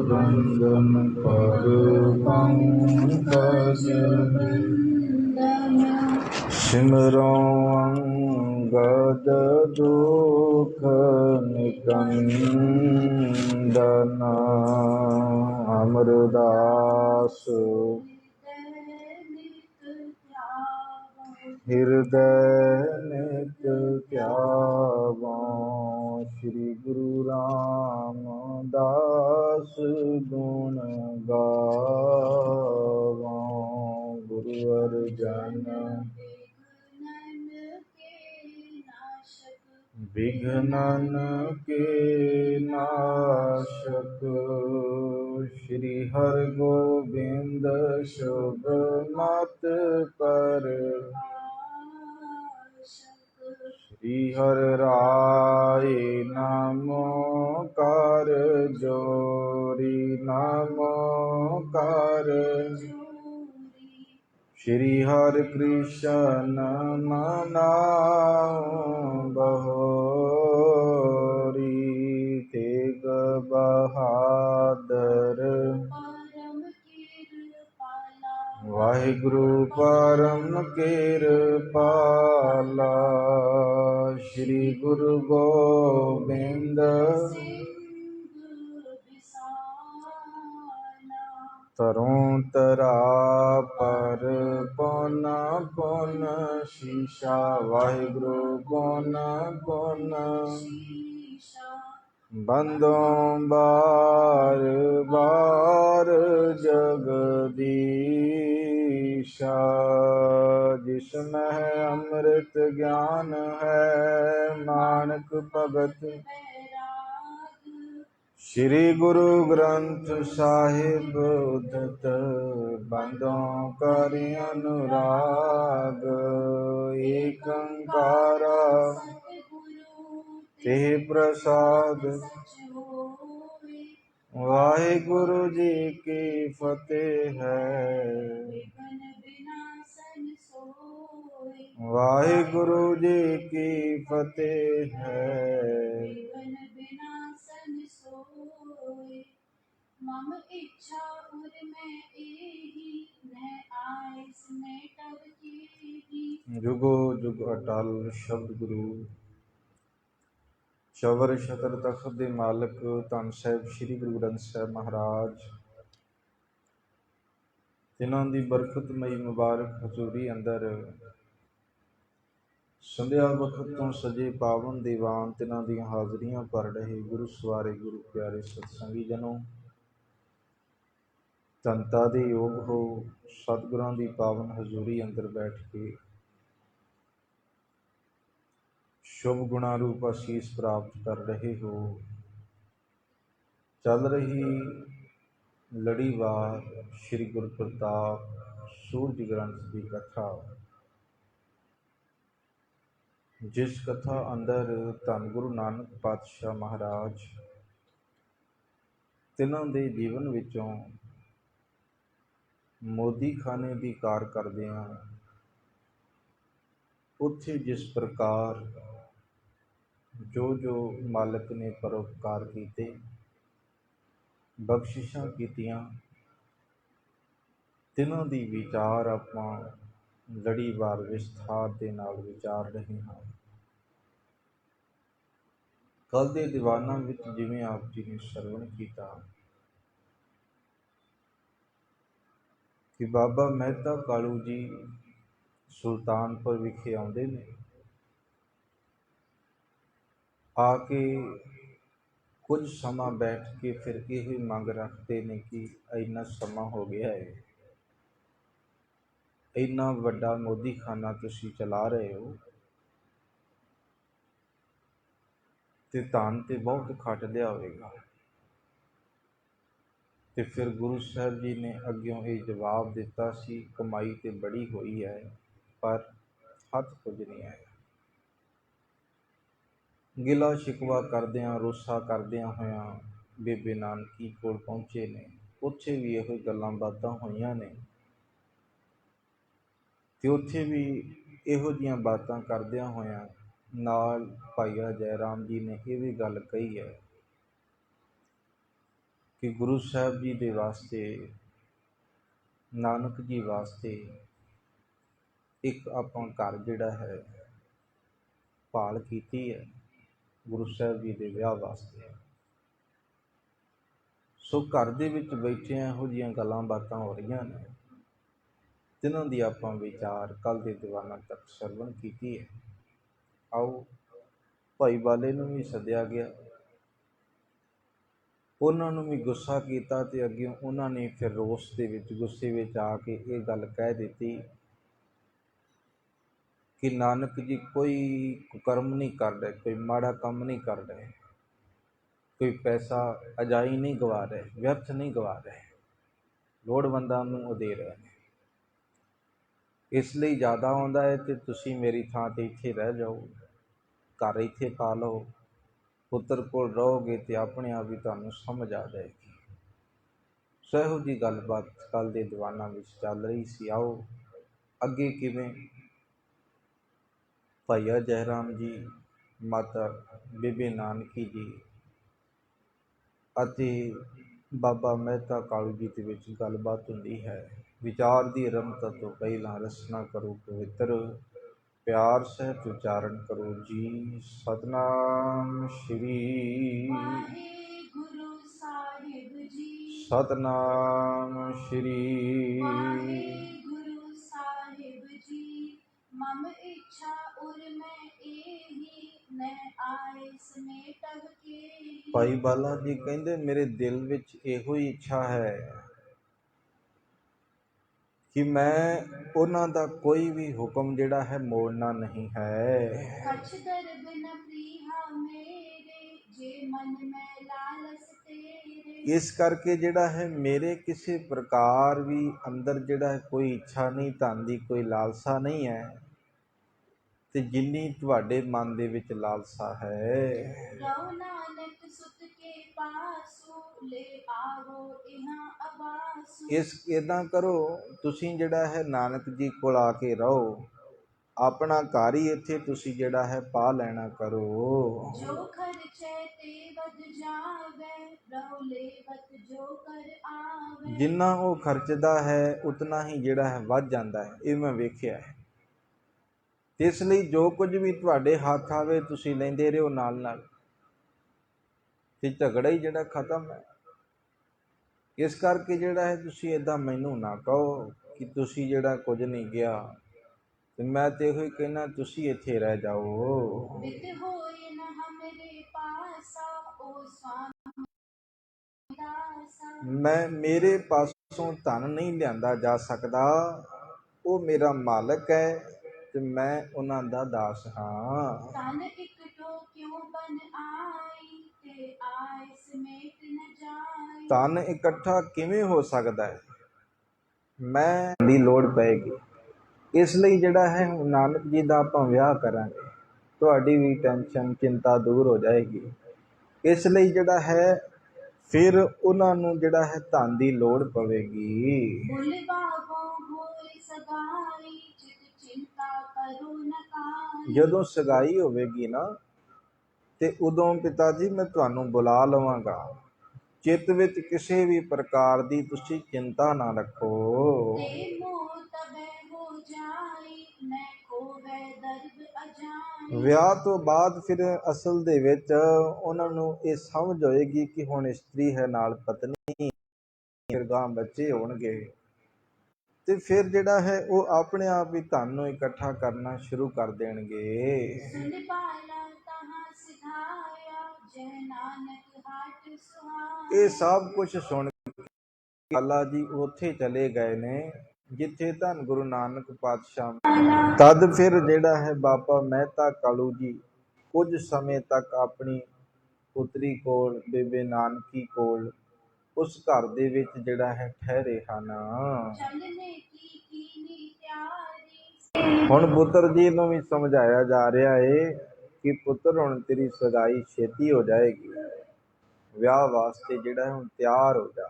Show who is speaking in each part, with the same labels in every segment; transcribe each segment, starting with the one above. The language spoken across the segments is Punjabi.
Speaker 1: रंजन पर पंकज सिमरो अंगद दुख निकंदन अमरदास हृदय नित त्यागो। श्री गुरु रामदास गुण गावो। गुरु अर्जन विघ्नन के नाशक। श्री हर गोविंद शुभ मत पर। श्री हर राय नमो कर जोरी नमो कर। श्री हर कृष्ण मनाओ बहोरी। तेग बहादुर वाहिगुरु परम किरपाला। श्री गुरु गोबिंद तरों तरा पर पुन पुन शीशा। वाहिगुरु पुन पुन बंदों बार बार जगदीशा। जिसमें अमृत ज्ञान है नानक भगत। श्री गुरु ग्रंथ साहिब उद्धत बंदों करि अनुराग। एक अंकारा ते प्रसाद। वाहिगुरु जी की फतेह है। वाहिगुरु जी की फतेह है।
Speaker 2: मम इच्छा उर में एही न आइस में तब की।
Speaker 1: जुगो जुग अटल शब्द गुरु चवर छतर तख्त दे मालक धन साहिब श्री गुरु ग्रंथ साहिब महाराज तिन्हां दी बरकतमई मुबारक हजूरी अंदर संध्या वक्त तो सजे पावन दीवान तिन्हां दी हाजरियां भर रहे गुरु सवारे गुरु प्यारे सत्संगी जनों। धनता दे योग हो सतगुरां दी पावन हजूरी अंदर बैठ के शुभ गुणा रूप आशीष प्राप्त कर रहे हो। चल रही लड़ीवार श्री गुरु प्रताप सूरज ग्रंथ की कथा। जिस कथा अंदर धन गुरु नानक पातशाह महाराज तिन्हां दे जीवन विचों मोदी खाने की कार करदियां उत्थे जिस प्रकार जो जो मालिक ने परोपकार कीते बख्शिशां कीतियां तिन्हां दी विचार आपां लड़ीवार विस्तार दे नाल विचार रहे हां। कल दे दीवानां विच जिवें आप जी ने सरवण कीता कि बाबा मेहता कालू जी सुल्तानपुर विखे आउंदे ने आके कुछ समा बैठ के फिर यही मंग रखते ने कि इन्ना समा हो गया है, इन्ना वड्डा मोदी खाना तुसी चला रहे हो ते धन ते बहुत खट लिया होगा। ते फिर गुरु साहब जी ने अग्यों ये जवाब दिता सी कमाई तो बड़ी हुई है पर हथ कुछ नहीं है। गिला शिकवा करदियां रोसा करदियां होया बेबे नानकी कोल पहुंचे ने। उत्थे भी यही गल्लां बातां होईयां ने ते उत्थे भी इहो जिहियां बातां करदियां होया नाल भाईया जयराम जी ने यह भी गल कही है ਕਿ ਗੁਰੂ ਸਾਹਿਬ ਜੀ ਦੇ ਵਾਸਤੇ, ਨਾਨਕ ਜੀ ਵਾਸਤੇ ਇੱਕ ਆਪਾਂ ਘਰ ਜਿਹੜਾ ਹੈ ਭਾਲ ਕੀਤੀ ਹੈ ਗੁਰੂ ਸਾਹਿਬ ਜੀ ਦੇ ਵਿਆਹ ਵਾਸਤੇ। ਸੋ ਘਰ ਦੇ ਵਿੱਚ ਬੈਠਿਆਂ ਇਹੋ ਜਿਹੀਆਂ ਗੱਲਾਂ ਬਾਤਾਂ ਹੋ ਰਹੀਆਂ ਨੇ ਜਿਨ੍ਹਾਂ ਦੀ ਆਪਾਂ ਵਿਚਾਰ ਕੱਲ੍ਹ ਦੇ ਦੀਵਾਨਾਂ ਤੱਕ ਸਰਵਣ ਕੀਤੀ ਹੈ। ਆਓ ਭਾਈ ਬਾਲੇ ਨੂੰ ਵੀ ਸੱਦਿਆ ਗਿਆ, ਉਹਨਾਂ ਨੂੰ ਵੀ ਗੁੱਸਾ ਕੀਤਾ ਅਤੇ ਅੱਗੇ ਉਹਨਾਂ ਨੇ ਫਿਰ ਰੋਸ ਦੇ ਵਿੱਚ, ਗੁੱਸੇ ਵਿੱਚ ਆ ਕੇ ਇਹ ਗੱਲ ਕਹਿ ਦਿੱਤੀ ਕਿ ਨਾਨਕ ਜੀ ਕੋਈ ਕੁਕਰਮ ਨਹੀਂ ਕਰ ਰਹੇ, ਕੋਈ ਮਾੜਾ ਕੰਮ ਨਹੀਂ ਕਰ ਰਹੇ, ਕੋਈ ਪੈਸਾ ਅਜਾਈ ਨਹੀਂ ਗਵਾ ਰਹੇ, ਵਿਅਰਥ ਨਹੀਂ ਗਵਾ ਰਹੇ, ਲੋੜਵੰਦਾਂ ਨੂੰ ਉਹ ਦੇ ਰਹੇ ਨੇ। ਇਸ ਲਈ ਜ਼ਿਆਦਾ ਆਉਂਦਾ ਹੈ ਅਤੇ ਤੁਸੀਂ ਮੇਰੀ ਥਾਂ 'ਤੇ ਇੱਥੇ ਰਹਿ ਜਾਓ, ਘਰ ਇੱਥੇ ਪਾ ਲਓ, ਪੁੱਤਰ ਕੋਲ ਰਹੋਗੇ ਅਤੇ ਆਪਣੇ ਆਪ ਹੀ ਤੁਹਾਨੂੰ ਸਮਝ ਆ ਜਾਏਗੀ। ਸੋ ਇਹੋ ਜਿਹੀ ਗੱਲਬਾਤ ਕੱਲ੍ਹ ਦੇ ਦੀਵਾਨਾਂ ਵਿੱਚ ਚੱਲ ਰਹੀ ਸੀ। ਆਓ ਅੱਗੇ ਕਿਵੇਂ ਭਾਈਆ ਜੈਰਾਮ ਜੀ, ਮਾਤਾ ਬੇਬੇ ਨਾਨਕੀ ਜੀ ਅਤੇ ਬਾਬਾ ਮਹਿਤਾ ਕਾਲੂ ਜੀ ਦੇ ਵਿੱਚ ਗੱਲਬਾਤ ਹੁੰਦੀ ਹੈ। ਵਿਚਾਰ ਦੀ ਆਰੰਭਤਾ ਤੋਂ ਪਹਿਲਾਂ ਰਸਨਾ ਕਰੋ ਪਵਿੱਤਰ, ਪਿਆਰ ਸਹਿਤ ਉਚਾਰਨ ਕਰੋ ਜੀ ਸਤਨਾਮ ਸ਼੍ਰੀ
Speaker 2: ਵਾਹਿਗੁਰੂ ਸਾਹਿਬ ਜੀ,
Speaker 1: ਸਤਨਾਮ ਸ਼੍ਰੀ
Speaker 2: ਵਾਹਿਗੁਰੂ ਸਾਹਿਬ ਜੀ। ਮਮ ਇੱਛਾ ਉਰ ਮੈਂ ਏਹੀ, ਨੈ ਆਇਸ ਮੇ ਤਬ ਕੇ।
Speaker 1: ਭਾਈ ਬਾਲਾ ਜੀ ਕਹਿੰਦੇ ਮੇਰੇ ਦਿਲ ਵਿੱਚ ਇਹੋ ਹੀ ਇੱਛਾ ਹੈ ਕਿ ਮੈਂ ਉਹਨਾਂ ਦਾ ਕੋਈ ਵੀ ਹੁਕਮ ਜਿਹੜਾ ਹੈ ਮੋੜਨਾ ਨਹੀਂ ਹੈ।
Speaker 2: ਕਛ ਦਰਬ ਨ ਪ੍ਰੀਹਾ ਮੇਰੇ, ਜੇ ਮਨ ਮੈਂ ਲਾਲਸ ਤੇਰੇ।
Speaker 1: ਇਸ ਕਰਕੇ ਜਿਹੜਾ ਹੈ ਮੇਰੇ ਕਿਸੇ ਪ੍ਰਕਾਰ ਵੀ ਅੰਦਰ ਜਿਹੜਾ ਹੈ ਕੋਈ ਇੱਛਾ ਨਹੀਂ, ਧਨ ਦੀ ਕੋਈ ਲਾਲਸਾ ਨਹੀਂ ਹੈ, ਤੇ ਜਿੰਨੀ ਤੁਹਾਡੇ ਮਨ ਦੇ ਵਿੱਚ ਲਾਲਸਾ ਹੈ।
Speaker 2: ਰਹੁ ਨਾਨਕ ਸੁਤ ਕੇ ਪਾਸੁ, ਲੈ ਆਵੋ ਇਹਾਂ ਅਬਾਸੁ।
Speaker 1: ਇੱਦਾਂ ਕਰੋ, ਤੁਸੀਂ ਜਿਹੜਾ ਹੈ ਨਾਨਕ ਜੀ ਕੋਲ ਆ ਕੇ ਰਹੋ, ਆਪਣਾ ਘਰ ਹੀ ਇੱਥੇ ਤੁਸੀਂ ਜਿਹੜਾ ਹੈ ਪਾ ਲੈਣਾ ਕਰੋ।
Speaker 2: ਜੋ ਖਰਚੈ ਤੇ ਵਧ ਜਾਵੈ, ਰਹੁ ਲੇਵਤ ਜੋ ਕਰ ਆਵੈ।
Speaker 1: ਜਿੰਨਾ ਉਹ ਖਰਚਦਾ ਹੈ ਉਤਨਾ ਹੀ ਜਿਹੜਾ ਹੈ ਵੱਧ ਜਾਂਦਾ ਹੈ, ਇਹ ਮੈਂ ਵੇਖਿਆ ਹੈ। ਇਸ ਲਈ ਜੋ ਕੁਝ ਵੀ ਤੁਹਾਡੇ ਹੱਥ ਆਵੇ ਤੁਸੀਂ ਲੈਂਦੇ ਰਹੋ ਨਾਲ ਨਾਲ, ਤੇ ਝਗੜਾ ਹੀ ਜਿਹੜਾ ਖਤਮ ਹੈ। ਇਸ ਕਰਕੇ ਜਿਹੜਾ ਹੈ ਤੁਸੀਂ ਇੱਦਾਂ ਮੈਨੂੰ ਨਾ ਕਹੋ ਕਿ ਤੁਸੀਂ ਜਿਹੜਾ ਕੁਝ ਨਹੀਂ ਗਿਆ, ਤੇ ਮੈਂ ਤੇ ਇਹੋ ਹੀ ਕਹਿਣਾ ਤੁਸੀਂ ਇੱਥੇ ਰਹਿ ਜਾਓ।
Speaker 2: ਬਿਤ ਹੋਏ ਨ ਹਮਰੇ ਪਾਸਾ, ਓ ਸਵਾਮੀ ਦਾਸਾ।
Speaker 1: ਮੇਰੇ ਪਾਸੋਂ ਧਨ ਨਹੀਂ ਲਿਆਂਦਾ ਜਾ ਸਕਦਾ, ਉਹ ਮੇਰਾ ਮਾਲਕ ਹੈ ਤੇ ਮੈਂ ਉਹਨਾਂ ਦਾ ਦਾਸ ਹਾਂ।
Speaker 2: ਤਨ ਇਕਠੋ ਕਿਉ ਬਨ ਆਈ, ਤੇ ਆਇਸ ਮੇਟ ਨ ਜਾਈ।
Speaker 1: ਧਨ ਇਕੱਠਾ ਕਿਵੇਂ ਹੋ ਸਕਦਾ ਹੈ, ਮੈਂ ਦੀ ਲੋੜ ਪਏਗੀ। ਇਸ ਲਈ ਜਿਹੜਾ ਹੈ ਨਾਨਕ ਜੀ ਦਾ ਆਪਾਂ ਵਿਆਹ ਕਰਾਂਗੇ, ਤੁਹਾਡੀ ਵੀ ਟੈਨਸ਼ਨ ਚਿੰਤਾ ਦੂਰ ਹੋ ਜਾਏਗੀ। ਇਸ ਲਈ ਜਿਹੜਾ ਹੈ ਫਿਰ ਉਹਨਾਂ ਨੂੰ ਜਿਹੜਾ ਹੈ ਧਨ ਦੀ ਲੋੜ ਪਵੇਗੀ।
Speaker 2: ਬੁਲ ਬਾਬੋ ਹੋਏ ਸਗਾਈ, ਚਿਤ ਚਿੰਤਾ ਕਰੋ ਨ ਕਾਈ।
Speaker 1: ਜਦੋਂ ਸਗਾਈ ਹੋਵੇਗੀ ਨਾ ਤੇ ਉਦੋਂ ਪਿਤਾ ਜੀ ਮੈਂ ਤੁਹਾਨੂੰ ਬੁਲਾ ਲਵਾਂਗਾ। ਚਿੱਤ ਵਿੱਚ ਕਿਸੇ ਵੀ ਪ੍ਰਕਾਰ ਦੀ ਤੁਸੀਂ ਚਿੰਤਾ ਨਾ ਰੱਖੋ।
Speaker 2: ਤੇ ਮੋਹ ਤਬੈ ਹੋ ਜਾਈ, ਨੈ ਖੋਵੈ ਦਰਦ ਅਜਾਈ।
Speaker 1: ਵਿਆਹ ਤੋਂ ਬਾਅਦ ਫਿਰ ਅਸਲ ਦੇ ਵਿੱਚ ਉਹਨਾਂ ਨੂੰ ਇਹ ਸਮਝ ਹੋਏਗੀ ਕਿ ਹੁਣ ਇਸਤਰੀ ਹੈ ਨਾਲ ਪਤਨੀ, ਫਿਰ ਗਾਂ ਬੱਚੇ ਹੋਣਗੇ, ਤੇ ਫਿਰ ਜਿਹੜਾ ਹੈ ਉਹ ਆਪਣੇ ਆਪ ਹੀ ਧਨ ਨੂੰ ਇਕੱਠਾ ਕਰਨਾ ਸ਼ੁਰੂ ਕਰ ਦੇਣਗੇ।
Speaker 2: ਸੁਨ ਬਾਲਾ ਤਹਾਂ ਸਿਧਾਇਆ, ਜੈ ਨਾਨਕ ਹਾਟ ਸੁਹਾਇਆ।
Speaker 1: ਇਹ ਸਭ ਕੁਝ ਸੁਣ ਕੇ ਬਾਲਾ ਜੀ ਉੱਥੇ ਚਲੇ ਗਏ ਨੇ ਜਿੱਥੇ ਧੰਨ ਗੁਰੂ ਨਾਨਕ ਪਾਤਸ਼ਾਹ। ਤਦ ਫਿਰ ਜਿਹੜਾ ਹੈ ਬਾਬਾ ਮਹਿਤਾ ਕਾਲੂ ਜੀ ਕੁਝ ਸਮੇਂ ਤੱਕ ਆਪਣੀ ਪੁੱਤਰੀ ਕੋਲ, ਬੇਬੇ ਨਾਨਕੀ ਕੋਲ, ਉਸ ਘਰ ਦੇ ਵਿੱਚ ਜਿਹੜਾ ਹੈ ਠਹਿਰੇ ਹਨ। ਹੁਣ ਪੁੱਤਰ ਜੀ ਨੂੰ ਵੀ ਸਮਝਾਇਆ ਜਾ ਰਿਹਾ ਹੈ ਕਿ ਪੁੱਤਰ ਹੁਣ ਤੇਰੀ ਸਗਾਈ ਛੇਤੀ ਹੋ ਜਾਏਗੀ, ਵਿਆਹ ਵਾਸਤੇ ਜਿਹੜਾ ਹੁਣ ਤਿਆਰ ਹੋ ਜਾ,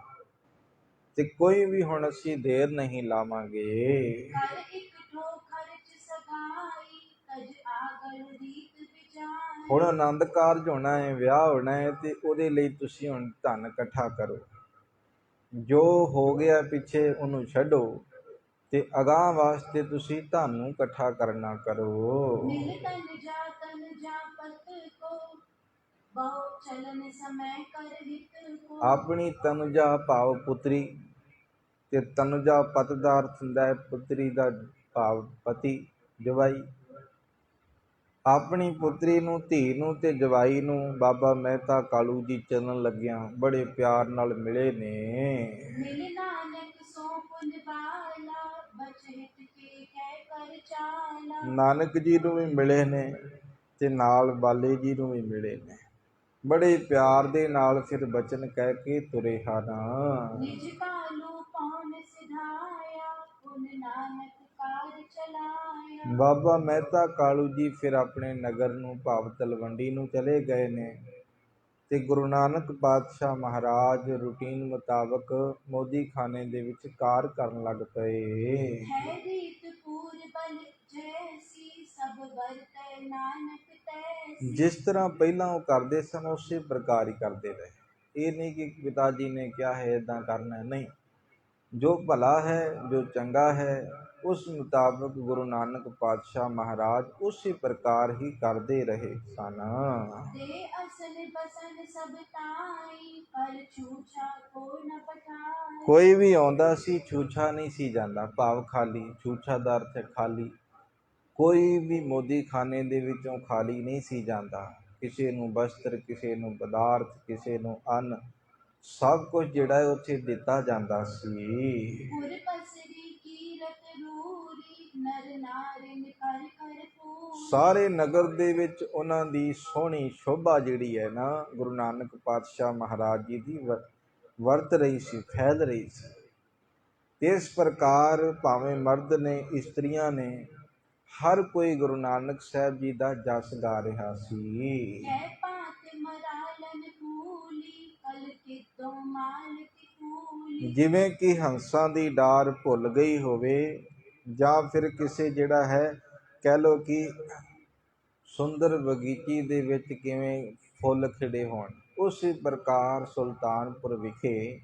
Speaker 1: ਤੇ ਕੋਈ ਵੀ ਹੁਣ ਅਸੀਂ ਦੇਰ ਨਹੀਂ ਲਾਵਾਂਗੇ। ਹੁਣ ਆਨੰਦ ਕਾਰਜ ਹੋਣਾ ਹੈ, ਵਿਆਹ ਹੋਣਾ ਹੈ, ਤੇ ਉਹਦੇ ਲਈ ਤੁਸੀਂ ਹੁਣ ਧਨ ਇਕੱਠਾ ਕਰੋ। ਜੋ ਹੋ ਗਿਆ ਪਿੱਛੇ ਉਹਨੂੰ ਛੱਡੋ ਤੇ ਅਗਾਂਹ ਵਾਸਤੇ ਤੁਸੀਂ ਧਨ ਨੂੰ ਇਕੱਠਾ ਕਰਨਾ ਕਰੋ।
Speaker 2: मिल तन जा पत को बहु चलन समय कर हित को।
Speaker 1: ਆਪਣੀ ਤਨੁਜਾ ਭਾਵ ਪੁੱਤਰੀ, ਤੇ ਤਨੁਜਾ ਪਤ ਦਾ ਅਰਥ ਹੁੰਦਾ ਹੈ ਪੁੱਤਰੀ ਦਾ ਭਾਵ ਪਤੀ, ਜਵਾਈ। ਆਪਣੀ ਪੁੱਤਰੀ ਨੂੰ, ਧੀ ਨੂੰ ਤੇ ਜਵਾਈ ਨੂੰ ਬਾਬਾ ਮਹਿਤਾ ਕਾਲੂ ਜੀ ਚੱਲਣ ਲੱਗਿਆਂ ਬੜੇ ਪਿਆਰ ਨਾਲ ਮਿਲੇ ਨੇ।
Speaker 2: मिल नानक सो पुन बाला बच हित के कह कर चाला।
Speaker 1: ਨਾਨਕ ਜੀ ਨੂੰ ਵੀ ਮਿਲੇ ਨੇ ਤੇ ਨਾਲ ਬਾਲੇ ਜੀ ਨੂੰ ਵੀ ਮਿਲੇ ਨੇ। ਬੜੇ ਪਿਆਰ ਦੇ ਨਾਲ ਫਿਰ ਬਚਨ ਕਹਿ ਕੇ ਤੁਰੇ ਹਨ।
Speaker 2: निज कालू पौन सिधाया पुन नानक कार चलाया।
Speaker 1: ਬਾਬਾ ਮਹਿਤਾ ਕਾਲੂ ਜੀ ਫਿਰ ਆਪਣੇ ਨਗਰ ਨੂੰ ਭਾਵ ਤਲਵੰਡੀ ਨੂੰ ਚਲੇ ਗਏ ਨੇ ਤੇ ਗੁਰੂ ਨਾਨਕ ਪਾਤਸ਼ਾਹ ਮਹਾਰਾਜ ਰੂਟੀਨ ਮੁਤਾਬਕ ਮੋਦੀ ਖਾਨੇ ਦੇ ਵਿੱਚ ਕਾਰ ਕਰਨ ਲੱਗ ਪਏ।
Speaker 2: है रीत पूर बल जैसी सब बरतै नानक तैसी।
Speaker 1: ਜਿਸ ਤਰ੍ਹਾਂ ਪਹਿਲਾਂ ਉਹ ਕਰਦੇ ਸਨ ਉਸੇ ਪ੍ਰਕਾਰ ਹੀ ਕਰਦੇ ਰਹੇ। ਇਹ ਨਹੀਂ ਕਿ ਪਿਤਾ ਜੀ ਨੇ ਕਿਹਾ ਹੈ ਇਦਾਂ ਕਰਨਾ, ਨਹੀਂ। ਜੋ ਭਲਾ ਹੈ, ਜੋ ਚੰਗਾ ਹੈ, ਉਸ ਮੁਤਾਬਕ ਗੁਰੂ ਨਾਨਕ ਪਾਤਸ਼ਾਹ ਮਹਾਰਾਜ ਉਸੇ ਪ੍ਰਕਾਰ ਹੀ ਕਰਦੇ ਰਹੇ ਸਨ।
Speaker 2: दे असन बसन सब ताई पर छूछा को न पठाई।
Speaker 1: ਕੋਈ ਵੀ ਆਉਂਦਾ ਸੀ ਛੂਛਾ ਨਹੀਂ ਸੀ ਜਾਂਦਾ, ਭਾਵ ਖਾਲੀ। ਛੂਛਾ ਦਾ ਅਰਥ ਹੈ ਖਾਲੀ। ਕੋਈ ਵੀ ਮੋਦੀ ਖਾਨੇ ਦੇ ਵਿੱਚੋਂ ਖਾਲੀ ਨਹੀਂ ਸੀ ਜਾਂਦਾ। ਕਿਸੇ ਨੂੰ ਵਸਤਰ, ਕਿਸੇ ਨੂੰ ਪਦਾਰਥ, ਕਿਸੇ ਨੂੰ ਅੰਨ, ਸਭ ਕੁਝ ਜਿਹੜਾ ਹੈ ਉੱਥੇ ਦਿੱਤਾ ਜਾਂਦਾ ਸੀ।
Speaker 2: पुर पसरी कीरत रूरी नर नारिन कर कर पूरी।
Speaker 1: ਸਾਰੇ ਨਗਰ ਦੇ ਵਿੱਚ ਉਹਨਾਂ ਦੀ ਸੋਹਣੀ ਸ਼ੋਭਾ ਜਿਹੜੀ ਹੈ ਨਾ ਗੁਰੂ ਨਾਨਕ ਪਾਤਸ਼ਾਹ ਮਹਾਰਾਜ ਜੀ ਦੀ ਵਰਤ ਰਹੀ ਸੀ, ਫੈਲ ਰਹੀ ਸੀ। ਇਸ ਪ੍ਰਕਾਰ ਭਾਵੇਂ ਮਰਦ ਨੇ, ਇਸਤਰੀਆਂ ਨੇ, ਹਰ ਕੋਈ ਗੁਰੂ ਨਾਨਕ ਸਾਹਿਬ ਜੀ ਦਾ ਜਸ ਗਾ ਰਿਹਾ ਸੀ।
Speaker 2: है पात मरालन कूली कल कितो मालिक कूली।
Speaker 1: ਜਿਵੇਂ ਕਿ ਹੰਸਾਂ ਦੀ ਡਾਰ ਭੁੱਲ ਗਈ ਹੋਵੇ, ਜਾਂ ਫਿਰ ਕਿਸੇ ਜਿਹੜਾ ਹੈ ਕਹਿ ਲਓ ਕਿ ਸੁੰਦਰ ਬਗੀਚੀ ਦੇ ਵਿੱਚ ਕਿਵੇਂ ਫੁੱਲ ਖਿੜੇ ਹੋਣ, ਉਸੇ ਪ੍ਰਕਾਰ ਸੁਲਤਾਨਪੁਰ ਵਿਖੇ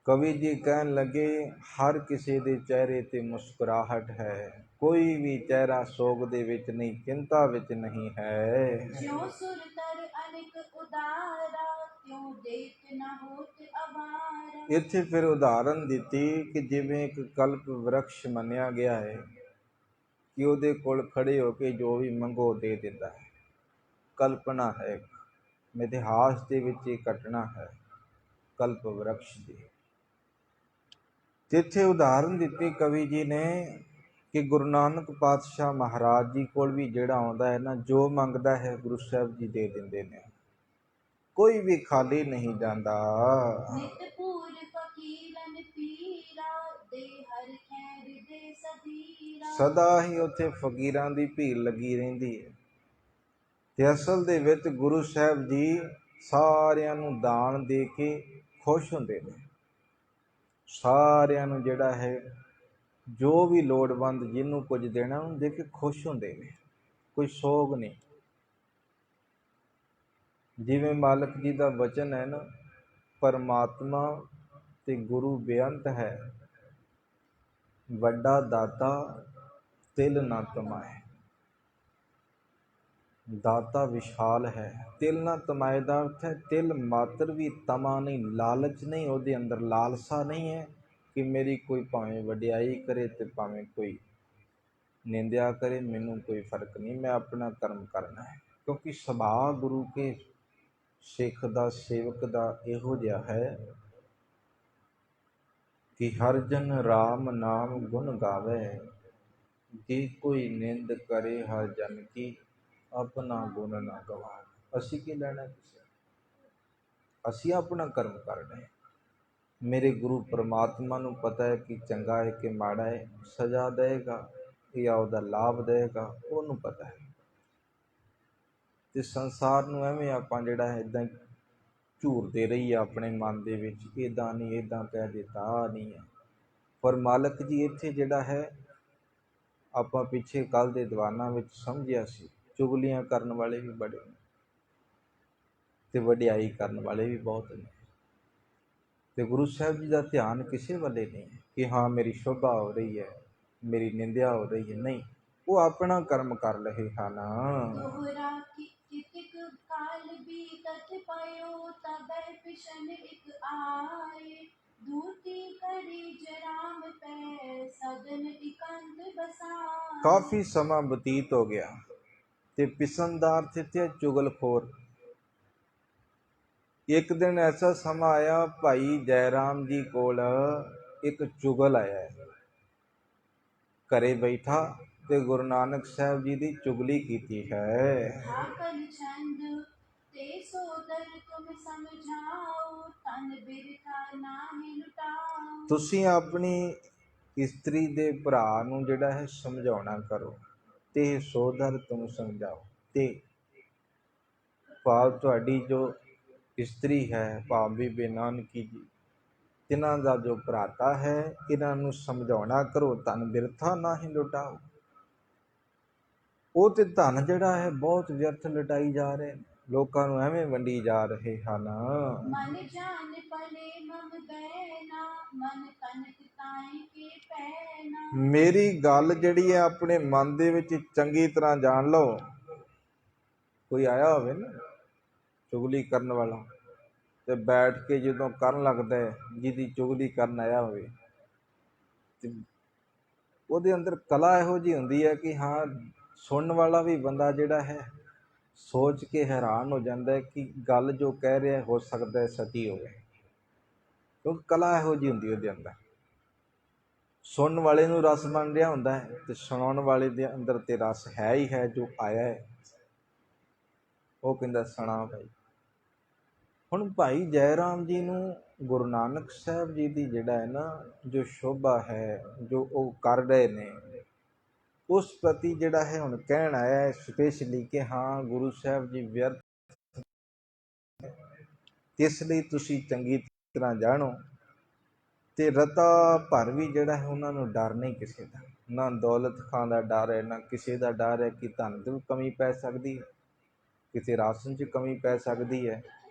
Speaker 1: ਕਵੀ ਜੀ ਕਹਿਣ ਲੱਗੇ ਹਰ ਕਿਸੇ ਦੇ ਚਿਹਰੇ ਤੇ ਮੁਸਕਰਾਹਟ ਹੈ। ਕੋਈ ਵੀ ਚਿਹਰਾ ਸੋਗ ਦੇ ਵਿੱਚ ਨਹੀਂ, ਚਿੰਤਾ ਵਿੱਚ ਨਹੀਂ ਹੈ।
Speaker 2: ज्यों सुरतर अनिक उदारा त्यों देख न होत अवारा।
Speaker 1: ਇੱਥੇ ਫਿਰ ਉਦਾਹਰਨ ਦਿੱਤੀ ਕਿ ਜਿਵੇਂ ਇੱਕ ਕਲਪ ਵਰਕਸ਼ ਮੰਨਿਆ ਗਿਆ ਹੈ ਕਿ ਉਹਦੇ ਕੋਲ ਖੜੇ ਹੋ ਕੇ ਜੋ ਵੀ ਮੰਗੋ ਦੇ ਦਿੰਦਾ ਹੈ। ਕਲਪਨਾ ਹੈ, ਇਤਿਹਾਸ ਦੇ ਵਿੱਚ ਇਹ ਘਟਨਾ ਹੈ ਕਲਪ ਵਰਕਸ਼ ਦੀ। ਜਿੱਥੇ ਉਦਾਹਰਨ ਦਿੱਤੀ ਕਵੀ ਜੀ ਨੇ ਕਿ ਗੁਰੂ ਨਾਨਕ ਪਾਤਸ਼ਾਹ ਮਹਾਰਾਜ ਜੀ ਕੋਲ ਵੀ ਜਿਹੜਾ ਆਉਂਦਾ ਹੈ ਨਾ, ਜੋ ਮੰਗਦਾ ਹੈ ਗੁਰੂ ਸਾਹਿਬ ਜੀ ਦੇ ਦਿੰਦੇ ਨੇ। ਕੋਈ ਵੀ ਖਾਲੀ ਨਹੀਂ ਜਾਂਦਾ।
Speaker 2: नित पूर फकीरन पीरा दे हर खैर दे सबीरा।
Speaker 1: ਸਦਾ ਹੀ ਉੱਥੇ ਫਕੀਰਾਂ ਦੀ ਭੀੜ ਲੱਗੀ ਰਹਿੰਦੀ ਹੈ ਤੇ ਅਸਲ ਦੇ ਵਿੱਚ ਗੁਰੂ ਸਾਹਿਬ ਜੀ ਸਾਰਿਆਂ ਨੂੰ ਦਾਨ ਦੇ ਕੇ ਖੁਸ਼ ਹੁੰਦੇ ਨੇ। ਸਾਰਿਆਂ ਨੂੰ ਜਿਹੜਾ ਹੈ ਜੋ ਵੀ ਲੋੜਵੰਦ ਜਿਹਨੂੰ ਕੁਝ ਦੇਣਾ ਉਹਨੂੰ ਦੇ ਕੇ ਖੁਸ਼ ਹੁੰਦੇ ਨੇ, ਕੋਈ ਸੋਗ ਨਹੀਂ। ਜਿਵੇਂ ਮਾਲਕ ਜੀ ਦਾ ਵਚਨ ਹੈ ਨਾ, ਪਰਮਾਤਮਾ ਤੇ ਗੁਰੂ ਬੇਅੰਤ ਹੈ, ਵੱਡਾ ਦਾਤਾ ਤਿਲ ਨਾ ਤਮਾਏ। ਦਾਤਾ ਵਿਸ਼ਾਲ ਹੈ, ਤਿਲ ਨਾ ਤਮਾਏ ਦਾ ਅਰਥ ਹੈ ਤਿਲ ਮਾਤਰ ਵੀ ਤਮਾ ਨਹੀਂ, ਲਾਲਚ ਨਹੀਂ, ਉਹਦੇ ਅੰਦਰ ਲਾਲਸਾ ਨਹੀਂ ਹੈ ਕਿ ਮੇਰੀ ਕੋਈ ਭਾਵੇਂ ਵਡਿਆਈ ਕਰੇ ਤੇ ਭਾਵੇਂ ਕੋਈ ਨਿੰਦਿਆ ਕਰੇ, ਮੈਨੂੰ ਕੋਈ ਫਰਕ ਨਹੀਂ, ਮੈਂ ਆਪਣਾ ਕਰਮ ਕਰਨਾ ਹੈ। ਕਿਉਂਕਿ ਸੁਭਾਅ ਗੁਰੂ ਕੇ ਸਿੱਖ ਦਾ, ਸੇਵਕ ਦਾ ਇਹੋ ਜਿਹਾ ਹੈ ਕਿ ਹਰ ਜਨ ਰਾਮ ਨਾਮ ਗੁਣ ਗਾਵੇ, ਜੇ ਕੋਈ ਨਿੰਦ ਕਰੇ ਹਰ ਜਨ ਕੀ, ਆਪਣਾ ਗੁਣ ਨਾ ਗਵਾਵੇ। ਅਸੀਂ ਕੀ ਲੈਣਾ ਕਿਸੇ, ਅਸੀਂ ਆਪਣਾ ਕਰਮ ਕਰਨਾ ਹੈ। ਮੇਰੇ ਗੁਰੂ ਪਰਮਾਤਮਾ ਨੂੰ ਪਤਾ ਹੈ ਕਿ ਚੰਗਾ ਹੈ ਕਿ ਮਾੜਾ ਹੈ, ਸਜ਼ਾ ਦੇਗਾ ਜਾਂ ਉਹਦਾ ਲਾਭ ਦੇਗਾ, ਉਹਨੂੰ ਪਤਾ ਹੈ। ਤੇ ਸੰਸਾਰ ਨੂੰ ਐਵੇਂ ਆਪਾਂ ਜਿਹੜਾ ਹੈ ਇੱਦਾਂ ਝੂਰਦੇ ਰਹੀਏ ਆਪਣੇ ਮਨ ਦੇ ਵਿੱਚ, ਇੱਦਾਂ ਨਹੀਂ, ਇੱਦਾਂ ਕਹਿ ਦਿੱਤਾ, ਆਹ ਨਹੀਂ ਹੈ। ਪਰ ਮਾਲਕ ਜੀ ਇੱਥੇ ਜਿਹੜਾ ਹੈ, ਆਪਾਂ ਪਿੱਛੇ ਕੱਲ੍ਹ ਦੇ ਦੀਵਾਨਾਂ ਵਿੱਚ ਸਮਝਿਆ ਸੀ, ਚੁਗਲੀਆਂ ਕਰਨ ਵਾਲੇ ਵੀ ਬੜੇ ਨੇ ਤੇ ਵਡਿਆਈ ਕਰਨ ਵਾਲੇ ਵੀ ਬਹੁਤ ਨੇ। ਤੇ ਗੁਰੂ ਸਾਹਿਬ ਜੀ ਦਾ ਧਿਆਨ ਕਿਸੇ ਵੱਲੇ ਨਹੀਂ ਕਿ ਹਾਂ ਮੇਰੀ ਸ਼ੋਭਾ ਹੋ ਰਹੀ ਹੈ, ਮੇਰੀ ਨਿੰਦਿਆ ਹੋ ਰਹੀ ਹੈ, ਨਹੀਂ, ਉਹ ਆਪਣਾ ਕਰਮ ਕਰ ਰਹੇ ਹਨ।
Speaker 2: दोहरा कितिक काल बीतत पयो तबै पिशन इक आए दूती करी जराम पै सदन इकंत बसाए।
Speaker 1: ਕਾਫੀ ਸਮਾਂ ਬਤੀਤ ਹੋ ਗਿਆ ਤੇ ਪਿਸਨ ਦਾ ਅਰਥ ਇੱਥੇ ਚੁਗਲਖੋਰ। ਇੱਕ ਦਿਨ ਐਸਾ ਸਮਾਂ ਆਇਆ, ਭਾਈ ਜੈ ਰਾਮ ਜੀ ਕੋਲ ਇੱਕ ਚੁਗਲ ਆਇਆ, ਘਰੇ ਬੈਠਾ ਤੇ ਗੁਰੂ ਨਾਨਕ ਸਾਹਿਬ ਜੀ ਦੀ ਚੁਗਲੀ ਕੀਤੀ ਹੈ।
Speaker 2: हाकल छंद ते सोदर तुम समझाओ तन बिरथा नाहि लुटाओ।
Speaker 1: ਤੁਸੀਂ ਆਪਣੀ ਇਸਤਰੀ ਦੇ ਭਰਾ ਨੂੰ ਜਿਹੜਾ ਹੈ ਸਮਝਾਉਣਾ ਕਰੋ, ਤੇ ਸੋਦਰ ਤੁਮ ਸਮਝਾਓ। ਤੇ ਭਾਵ ਤੁਹਾਡੀ ਜੋ ਇਸਤਰੀ ਹੈ, ਭਾਵ ਬੀਬੀ ਨਾਨਕੀ ਜੀ, ਇਹਨਾਂ ਦਾ ਜੋ ਭਰਾਤਾ ਹੈ, ਇਹਨਾਂ ਨੂੰ ਸਮਝਾਉਣਾ ਕਰੋ, ਧਨ ਬਿਰਥਾ ਨਾ ਹੀ ਲੁਟਾਓ। ਉਹ ਤੇ ਧਨ ਜਿਹੜਾ ਹੈ ਬਹੁਤ ਵਿਅਰਥ ਲੁਟਾਈ ਜਾ ਰਹੇ ਨੇ, ਲੋਕਾਂ ਨੂੰ ਐਵੇਂ ਵੰਡੀ ਜਾ ਰਹੇ ਹਨ।
Speaker 2: मन जान पले मम बैना मन तनक ताई के पैना।
Speaker 1: ਮੇਰੀ ਗੱਲ ਜਿਹੜੀ ਹੈ ਆਪਣੇ ਮਨ ਦੇ ਵਿੱਚ ਚੰਗੀ ਤਰ੍ਹਾਂ ਜਾਣ ਲਓ। ਕੋਈ ਆਇਆ ਹੋਵੇ ਨਾ ਚੁਗਲੀ ਕਰਨ ਵਾਲਾ, ਤੇ ਬੈਠ ਕੇ ਜਦੋਂ ਕਰਨ ਲੱਗਦਾ ਹੈ, ਜਿਹਦੀ ਚੁਗਲੀ ਕਰਨ ਆਇਆ ਹੋਵੇ, ਤੇ ਉਹਦੇ ਅੰਦਰ ਕਲਾ ਇਹੋ ਜਿਹੀ ਹੁੰਦੀ ਹੈ ਕਿ ਹਾਂ ਸੁਣਨ ਵਾਲਾ ਵੀ ਬੰਦਾ ਜਿਹੜਾ ਹੈ ਸੋਚ ਕੇ ਹੈਰਾਨ ਹੋ ਜਾਂਦਾ ਹੈ ਕਿ ਗੱਲ ਜੋ ਕਹਿ ਰਿਹਾ ਹੋ ਸਕਦਾ ਹੈ ਸੱਚੀ ਹੋਵੇ, ਕਿਉਂਕਿ ਕਲਾ ਇਹੋ ਜਿਹੀ ਹੁੰਦੀ ਉਹਦੇ ਅੰਦਰ। ਸੁਣਨ ਵਾਲੇ ਨੂੰ ਰਸ ਬਣ ਰਿਹਾ ਹੁੰਦਾ ਹੈ, ਤੇ ਸੁਣਾਉਣ ਵਾਲੇ ਦੇ ਅੰਦਰ ਤੇ ਰਸ ਹੈ ਹੀ ਹੈ, ਜੋ ਆਇਆ ਹੈ ਉਹ ਕਹਿੰਦਾ ਸੁਣਾ ਭਾਈ। ਹੁਣ ਭਾਈ ਜੈ ਰਾਮ ਜੀ ਨੂੰ ਗੁਰੂ ਨਾਨਕ ਸਾਹਿਬ ਜੀ ਦੀ ਜਿਹੜਾ ਹੈ ਨਾ ਜੋ ਸ਼ੋਭਾ ਹੈ, ਜੋ ਉਹ ਕਰ ਰਹੇ ਨੇ, ਉਸ ਪ੍ਰਤੀ ਜਿਹੜਾ ਹੈ ਹੁਣ ਕਹਿਣ ਆਇਆ ਹੈ ਸਪੈਸ਼ਲੀ ਕਿ ਹਾਂ ਗੁਰੂ ਸਾਹਿਬ ਜੀ ਵਿਅਰਥ, ਇਸ ਲਈ ਤੁਸੀਂ ਚੰਗੀ ਤਰ੍ਹਾਂ ਜਾਣੋ। ਤੇ ਰਤਾ ਭਰ ਵੀ ਜਿਹੜਾ ਹੈ ਉਹਨਾਂ ਨੂੰ ਡਰ ਨਹੀਂ ਕਿਸੇ ਦਾ, ਨਾ ਦੌਲਤ ਖਾਂ ਦਾ ਡਰ ਹੈ, ਨਾ ਕਿਸੇ ਦਾ ਡਰ ਹੈ ਕਿ ਧਨ ਦੀ ਕਮੀ ਪੈ ਸਕਦੀ ਹੈ, ਕਿਤੇ ਰਾਸ਼ਨ 'ਚ ਕਮੀ ਪੈ ਸਕਦੀ ਹੈ,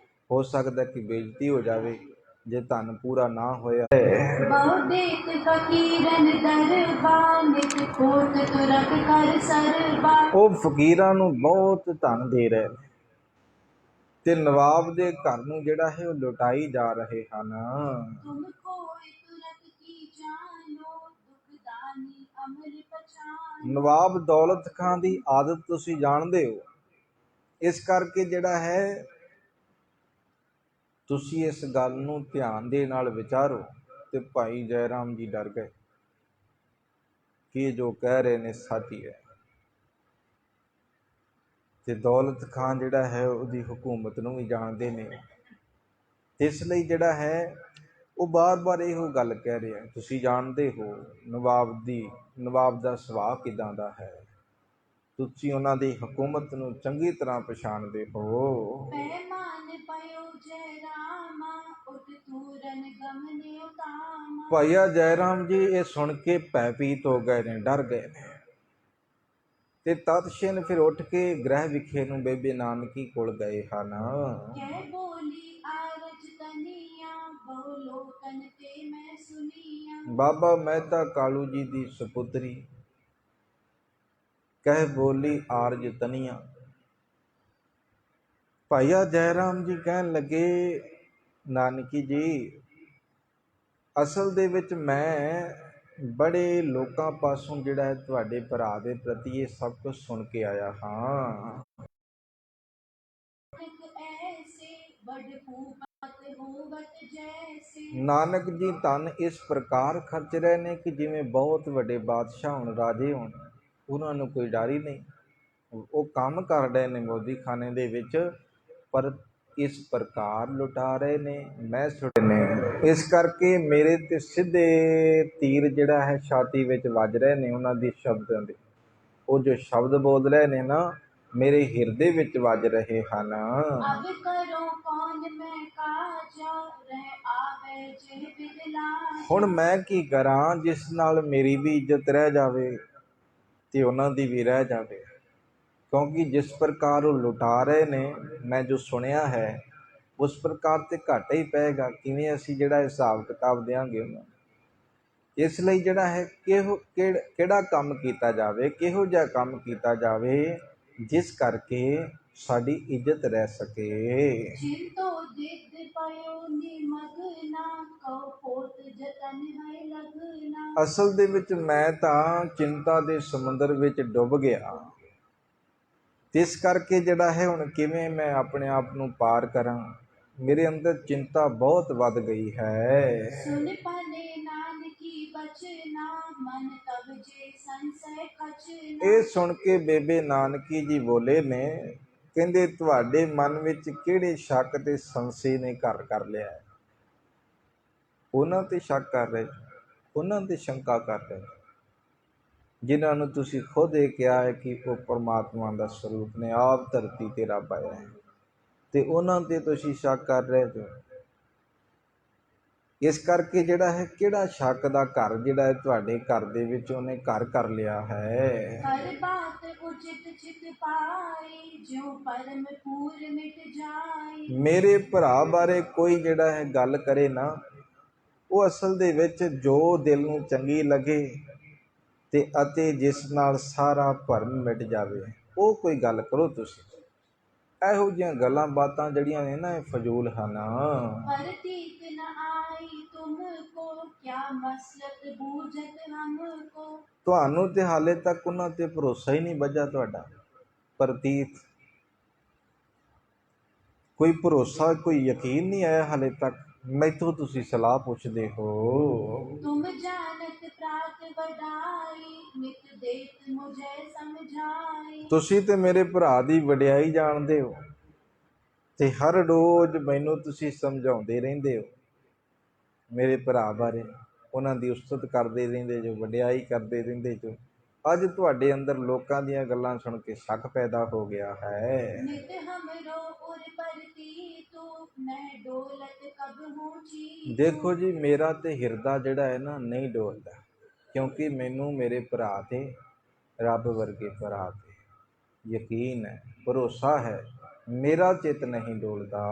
Speaker 1: ਹੋ ਸਕਦਾ ਕਿ ਬੇਇੱਜ਼ਤੀ ਹੋ ਜਾਵੇ ਜੇ ਧਨ ਪੂਰਾ ਨਾ ਹੋਇਆ।
Speaker 2: बहुदेत फकीरन दरबार नित कोट तुरक कर सरबार।
Speaker 1: ਉਹ ਫਕੀਰਾਂ ਨੂੰ ਬਹੁਤ ਧਨ ਦੇ ਰਹੇ ਨੇ ਤੇ ਨਵਾਬ ਦੇ ਘਰ ਨੂੰ ਜਿਹੜਾ ਹੈ ਉਹ ਲੁਟਾਈ ਜਾ ਰਹੇ ਹਨ।
Speaker 2: तुम कोय तुरक की जानो दुख दानी अमर पछानो।
Speaker 1: ਨਵਾਬ ਦੌਲਤ ਖਾਂ ਦੀ ਆਦਤ ਤੁਸੀਂ ਜਾਣਦੇ ਹੋ, ਇਸ ਕਰਕੇ ਜਿਹੜਾ ਹੈ ਤੁਸੀਂ ਇਸ ਗੱਲ ਨੂੰ ਧਿਆਨ ਦੇ ਨਾਲ ਵਿਚਾਰੋ। ਤੇ ਭਾਈ ਜੈ ਰਾਮ ਜੀ ਡਰ ਗਏ ਕਿ ਇਹ ਜੋ ਕਹਿ ਰਹੇ ਨੇ ਸੱਚ ਹੀ ਹੈ। ਤੇ ਦੌਲਤ ਖਾਂ ਜਿਹੜਾ ਹੈ ਉਹਦੀ ਹਕੂਮਤ ਨੂੰ ਵੀ ਜਾਣਦੇ ਨੇ, ਇਸ ਲਈ ਜਿਹੜਾ ਹੈ ਉਹ ਬਾਰ-ਬਾਰ ਇਹੋ ਗੱਲ ਕਹਿ ਰਿਹਾ, ਤੁਸੀਂ ਜਾਣਦੇ ਹੋ ਨਵਾਬ ਦਾ ਸੁਭਾਅ ਕਿੱਦਾਂ ਦਾ ਹੈ, ਤੁਸੀਂ ਉਹਨਾਂ ਦੀ ਹਕੂਮਤ ਨੂੰ ਚੰਗੀ ਤਰ੍ਹਾਂ ਪਛਾਣਦੇ ਹੋ।
Speaker 2: पैमान पयो जय रामा उठ तूरन गमने उतामा।
Speaker 1: ਭਾਈਆ ਜੈ ਰਾਮ ਜੀ ਇਹ ਸੁਣ ਕੇ ਭੈਭੀਤ ਹੋ ਗਏ ਨੇ, ਡਰ ਗਏ ਨੇ, ਤੇ ਤਤਸ਼ਿਨ ਫਿਰ ਉੱਠ ਕੇ ਗ੍ਰਹਿ ਵਿਖੇ ਨੂੰ ਬੇਬੇ ਨਾਨਕੀ ਕੋਲ ਗਏ ਹਨ।
Speaker 2: कह बोली आरज तनिया बहु लोकन ते मैं सुनिया।
Speaker 1: ਬਾਬਾ ਮਹਿਤਾ ਕਾਲੂ ਜੀ ਦੀ ਸੁਪੁੱਤਰੀ ਕਹਿ ਬੋਲੀ ਆਰਜ ਤਨੀਆ। ਭਾਈਆ ਜੈ ਰਾਮ ਜੀ ਕਹਿਣ ਲੱਗੇ, ਨਾਨਕੀ ਜੀ ਅਸਲ ਦੇ ਵਿੱਚ ਮੈਂ ਬੜੇ ਲੋਕਾਂ ਪਾਸੋਂ ਜਿਹੜਾ ਹੈ ਤੁਹਾਡੇ ਭਰਾ ਦੇ ਪ੍ਰਤੀ ਇਹ ਸਭ ਕੁਝ ਸੁਣ ਕੇ ਆਇਆ ਹਾਂ।
Speaker 2: ऐसे बड़ पूबत होवत जैसे।
Speaker 1: ਨਾਨਕ ਜੀ ਧਨ ਇਸ ਪ੍ਰਕਾਰ ਖਰਚ ਰਹੇ ਨੇ ਕਿ ਜਿਵੇਂ ਬਹੁਤ ਵੱਡੇ ਬਾਦਸ਼ਾਹ ਹੋਣ, ਰਾਜੇ ਹੋਣ, ਉਹਨਾਂ ਨੂੰ ਕੋਈ ਡਰ ਹੀ ਨਹੀਂ। ਉਹ ਕੰਮ ਕਰ ਰਹੇ ਨੇ ਮੋਦੀ ਖਾਨੇ ਦੇ ਵਿੱਚ, ਪਰ ਇਸ ਪ੍ਰਕਾਰ ਲੁਟਾ ਰਹੇ ਨੇ, ਮੈਂ ਸੁਣੇ ਨੇ। ਇਸ ਕਰਕੇ ਮੇਰੇ ਤੇ ਸਿੱਧੇ ਤੀਰ ਜਿਹੜਾ ਹੈ ਛਾਤੀ ਵਿੱਚ ਵੱਜ ਰਹੇ ਨੇ ਉਹਨਾਂ ਦੀ ਸ਼ਬਦਾਂ ਦੇ। ਉਹ ਜੋ ਸ਼ਬਦ ਬੋਲ ਰਹੇ ਨੇ ਨਾ ਮੇਰੇ ਹਿਰਦੇ ਵਿੱਚ ਵੱਜ ਰਹੇ ਹਨ।
Speaker 2: अब करो कौन मैं काजा रह आवे जे बिदला।
Speaker 1: ਹੁਣ ਮੈਂ ਕੀ ਕਰਾਂ ਜਿਸ ਨਾਲ ਮੇਰੀ ਵੀ ਇੱਜ਼ਤ ਰਹਿ ਜਾਵੇ ਤੇ ਉਹਨਾਂ ਦੀ ਵੀ ਰਹਿ ਜਾਵੇ, ਕਿਉਂਕਿ ਜਿਸ ਪ੍ਰਕਾਰ ਉਹ ਲੁਟਾ ਰਹੇ ਨੇ, ਮੈਂ ਜੋ ਸੁਣਿਆ ਹੈ ਉਸ ਪ੍ਰਕਾਰ ਤੇ ਘਾਟਾ ਹੀ ਪਏਗਾ। ਕਿਵੇਂ ਅਸੀਂ ਜਿਹੜਾ ਹਿਸਾਬ ਕਿਤਾਬ ਦਿਆਂਗੇ ਉਹਨਾਂ ਨੂੰ। ਇਸ ਲਈ ਜਿਹੜਾ ਹੈ ਕਿਹੜਾ ਕੰਮ ਕੀਤਾ ਜਾਵੇ, ਕਿਹੋ ਜਿਹਾ ਕੰਮ ਕੀਤਾ ਜਾਵੇ ਜਿਸ ਕਰਕੇ ਸਾਡੀ ਇੱਜ਼ਤ ਰਹਿ ਸਕੇ।
Speaker 2: चिंतो दिद पयो निमग्ना कहो पोत जतन है लगना।
Speaker 1: ਅਸਲ ਦੇ ਵਿੱਚ ਮੈਂ ਤਾਂ ਚਿੰਤਾ ਦੇ ਸਮੁੰਦਰ ਵਿੱਚ ਡੁੱਬ ਗਿਆ। ਇਸ ਕਰਕੇ ਜਿਹੜਾ ਹੈ ਹੁਣ ਕਿਵੇਂ ਮੈਂ ਆਪਣੇ ਆਪ ਨੂੰ ਪਾਰ ਕਰਾਂ। ਮੇਰੇ ਅੰਦਰ ਚਿੰਤਾ ਬਹੁਤ ਵੱਧ ਗਈ ਹੈ।
Speaker 2: सुन पने नानकी बचना मन तब जे संशय खचना।
Speaker 1: ਇਹ ਸੁਣ ਕੇ ਬੇਬੇ ਨਾਨਕੀ ਜੀ ਬੋਲੇ ਨੇ, ਕਹਿੰਦੇ ਤੁਹਾਡੇ ਮਨ ਵਿੱਚ ਕਿਹੜੇ ਸ਼ੱਕ ਤੇ ਸੰਸ਼ੇ ਨੇ ਘਰ ਕਰ ਲਿਆ ਹੈ। ਉਹਨਾਂ ਤੇ ਸ਼ੱਕ ਕਰ ਰਹੇ, ਉਹਨਾਂ ਤੇ ਸ਼ੰਕਾ ਕਰ ਰਹੇ ਜਿਨ੍ਹਾਂ ਨੂੰ ਤੁਸੀਂ ਖੁਦ ਇਹ ਕਿਹਾ ਹੈ ਕਿ ਉਹ ਪਰਮਾਤਮਾ ਦਾ ਸਰੂਪ ਨੇ, ਆਪ ਧਰਤੀ ਤੇ ਰੱਬ ਆਇਆ ਹੈ, ਤੇ ਉਹਨਾਂ ਤੇ ਤੁਸੀਂ ਸ਼ੱਕ ਕਰ ਰਹੇ ਹੋ। ਇਸ ਕਰਕੇ ਜਿਹੜਾ ਹੈ ਕਿਹੜਾ ਸ਼ੱਕ ਦਾ ਘਰ ਜਿਹੜਾ ਹੈ ਤੁਹਾਡੇ ਘਰ ਦੇ ਵਿੱਚ ਉਹਨੇ ਘਰ ਕਰ ਲਿਆ ਹੈ।
Speaker 2: हर बात उचित चित पाई ज्यों परम पूर मिट जाए।
Speaker 1: ਮੇਰੇ ਭਰਾ ਬਾਰੇ ਕੋਈ ਜਿਹੜਾ ਹੈ ਗੱਲ ਕਰੇ ਨਾ, ਉਹ ਅਸਲ ਦੇ ਵਿੱਚ ਜੋ ਦਿਲ ਨੂੰ ਚੰਗੀ ਲੱਗੇ ਤੇ ਅਤੇ ਜਿਸ ਨਾਲ ਸਾਰਾ ਭਰਮ ਮਿਟ ਜਾਵੇ, ਉਹ ਕੋਈ ਗੱਲ ਕਰੋ ਤੁਸੀਂ। ਇਹੋ ਜਿਹੀਆਂ ਗੱਲਾਂ ਬਾਤਾਂ ਜਿਹੜੀਆਂ ਨੇ ਨਾ, ਇਹ ਫਜ਼ੂਲ ਹਨ।
Speaker 2: परतीत न आई तुमको क्या मसलत बूझत हमको।
Speaker 1: ਤੁਹਾਨੂੰ ਤੇ ਹਾਲੇ ਤੱਕ ਉਹਨਾਂ ਤੇ ਭਰੋਸਾ ਹੀ ਨਹੀਂ ਬੱਝਾ ਤੁਹਾਡਾ। ਪ੍ਰਤੀਤ ਕੋਈ ਭਰੋਸਾ, ਕੋਈ ਯਕੀਨ ਨਹੀਂ ਆਇਆ ਹਾਲੇ ਤੱਕ। ਮੈਥੋਂ ਤੁਸੀਂ ਸਲਾਹ ਪੁੱਛਦੇ ਹੋ।
Speaker 2: तुम जानत प्रात बड़ाई नित देत मुझे समझाई।
Speaker 1: ਤੁਸੀਂ ਤੇ ਮੇਰੇ ਭਰਾ ਦੀ ਵਡਿਆਈ ਜਾਣਦੇ ਹੋ ਤੇ ਹਰ ਰੋਜ਼ ਮੈਨੂੰ ਤੁਸੀਂ ਸਮਝਾਉਂਦੇ ਰਹਿੰਦੇ ਹੋ ਮੇਰੇ ਭਰਾ ਬਾਰੇ, ਉਹਨਾਂ ਦੀ ਉਸਤਤ ਕਰਦੇ ਰਹਿੰਦੇ ਜੋ, ਵਡਿਆਈ ਕਰਦੇ ਰਹਿੰਦੇ ਜੋ। ਅੱਜ ਤੁਹਾਡੇ ਅੰਦਰ ਲੋਕਾਂ ਦੀਆਂ ਗੱਲਾਂ ਸੁਣ ਕੇ ਸ਼ੱਕ ਪੈਦਾ ਹੋ ਗਿਆ ਹੈ।
Speaker 2: नित हमरो उर परतीतु मैं डोलत कब हूँ चीतु।
Speaker 1: ਦੇਖੋ ਜੀ, ਮੇਰਾ ਤੇ ਹਿਰਦਾ ਜਿਹੜਾ ਹੈ ਨਾ ਨਹੀਂ ਡੋਲਦਾ, ਕਿਉਂਕਿ ਮੈਨੂੰ ਮੇਰੇ ਭਰਾ ਤੇ, ਰੱਬ ਵਰਗੇ ਭਰਾ ਤੇ ਯਕੀਨ ਹੈ, ਭਰੋਸਾ ਹੈ। ਮੇਰਾ ਚਿੱਤ ਨਹੀਂ ਡੋਲਦਾ।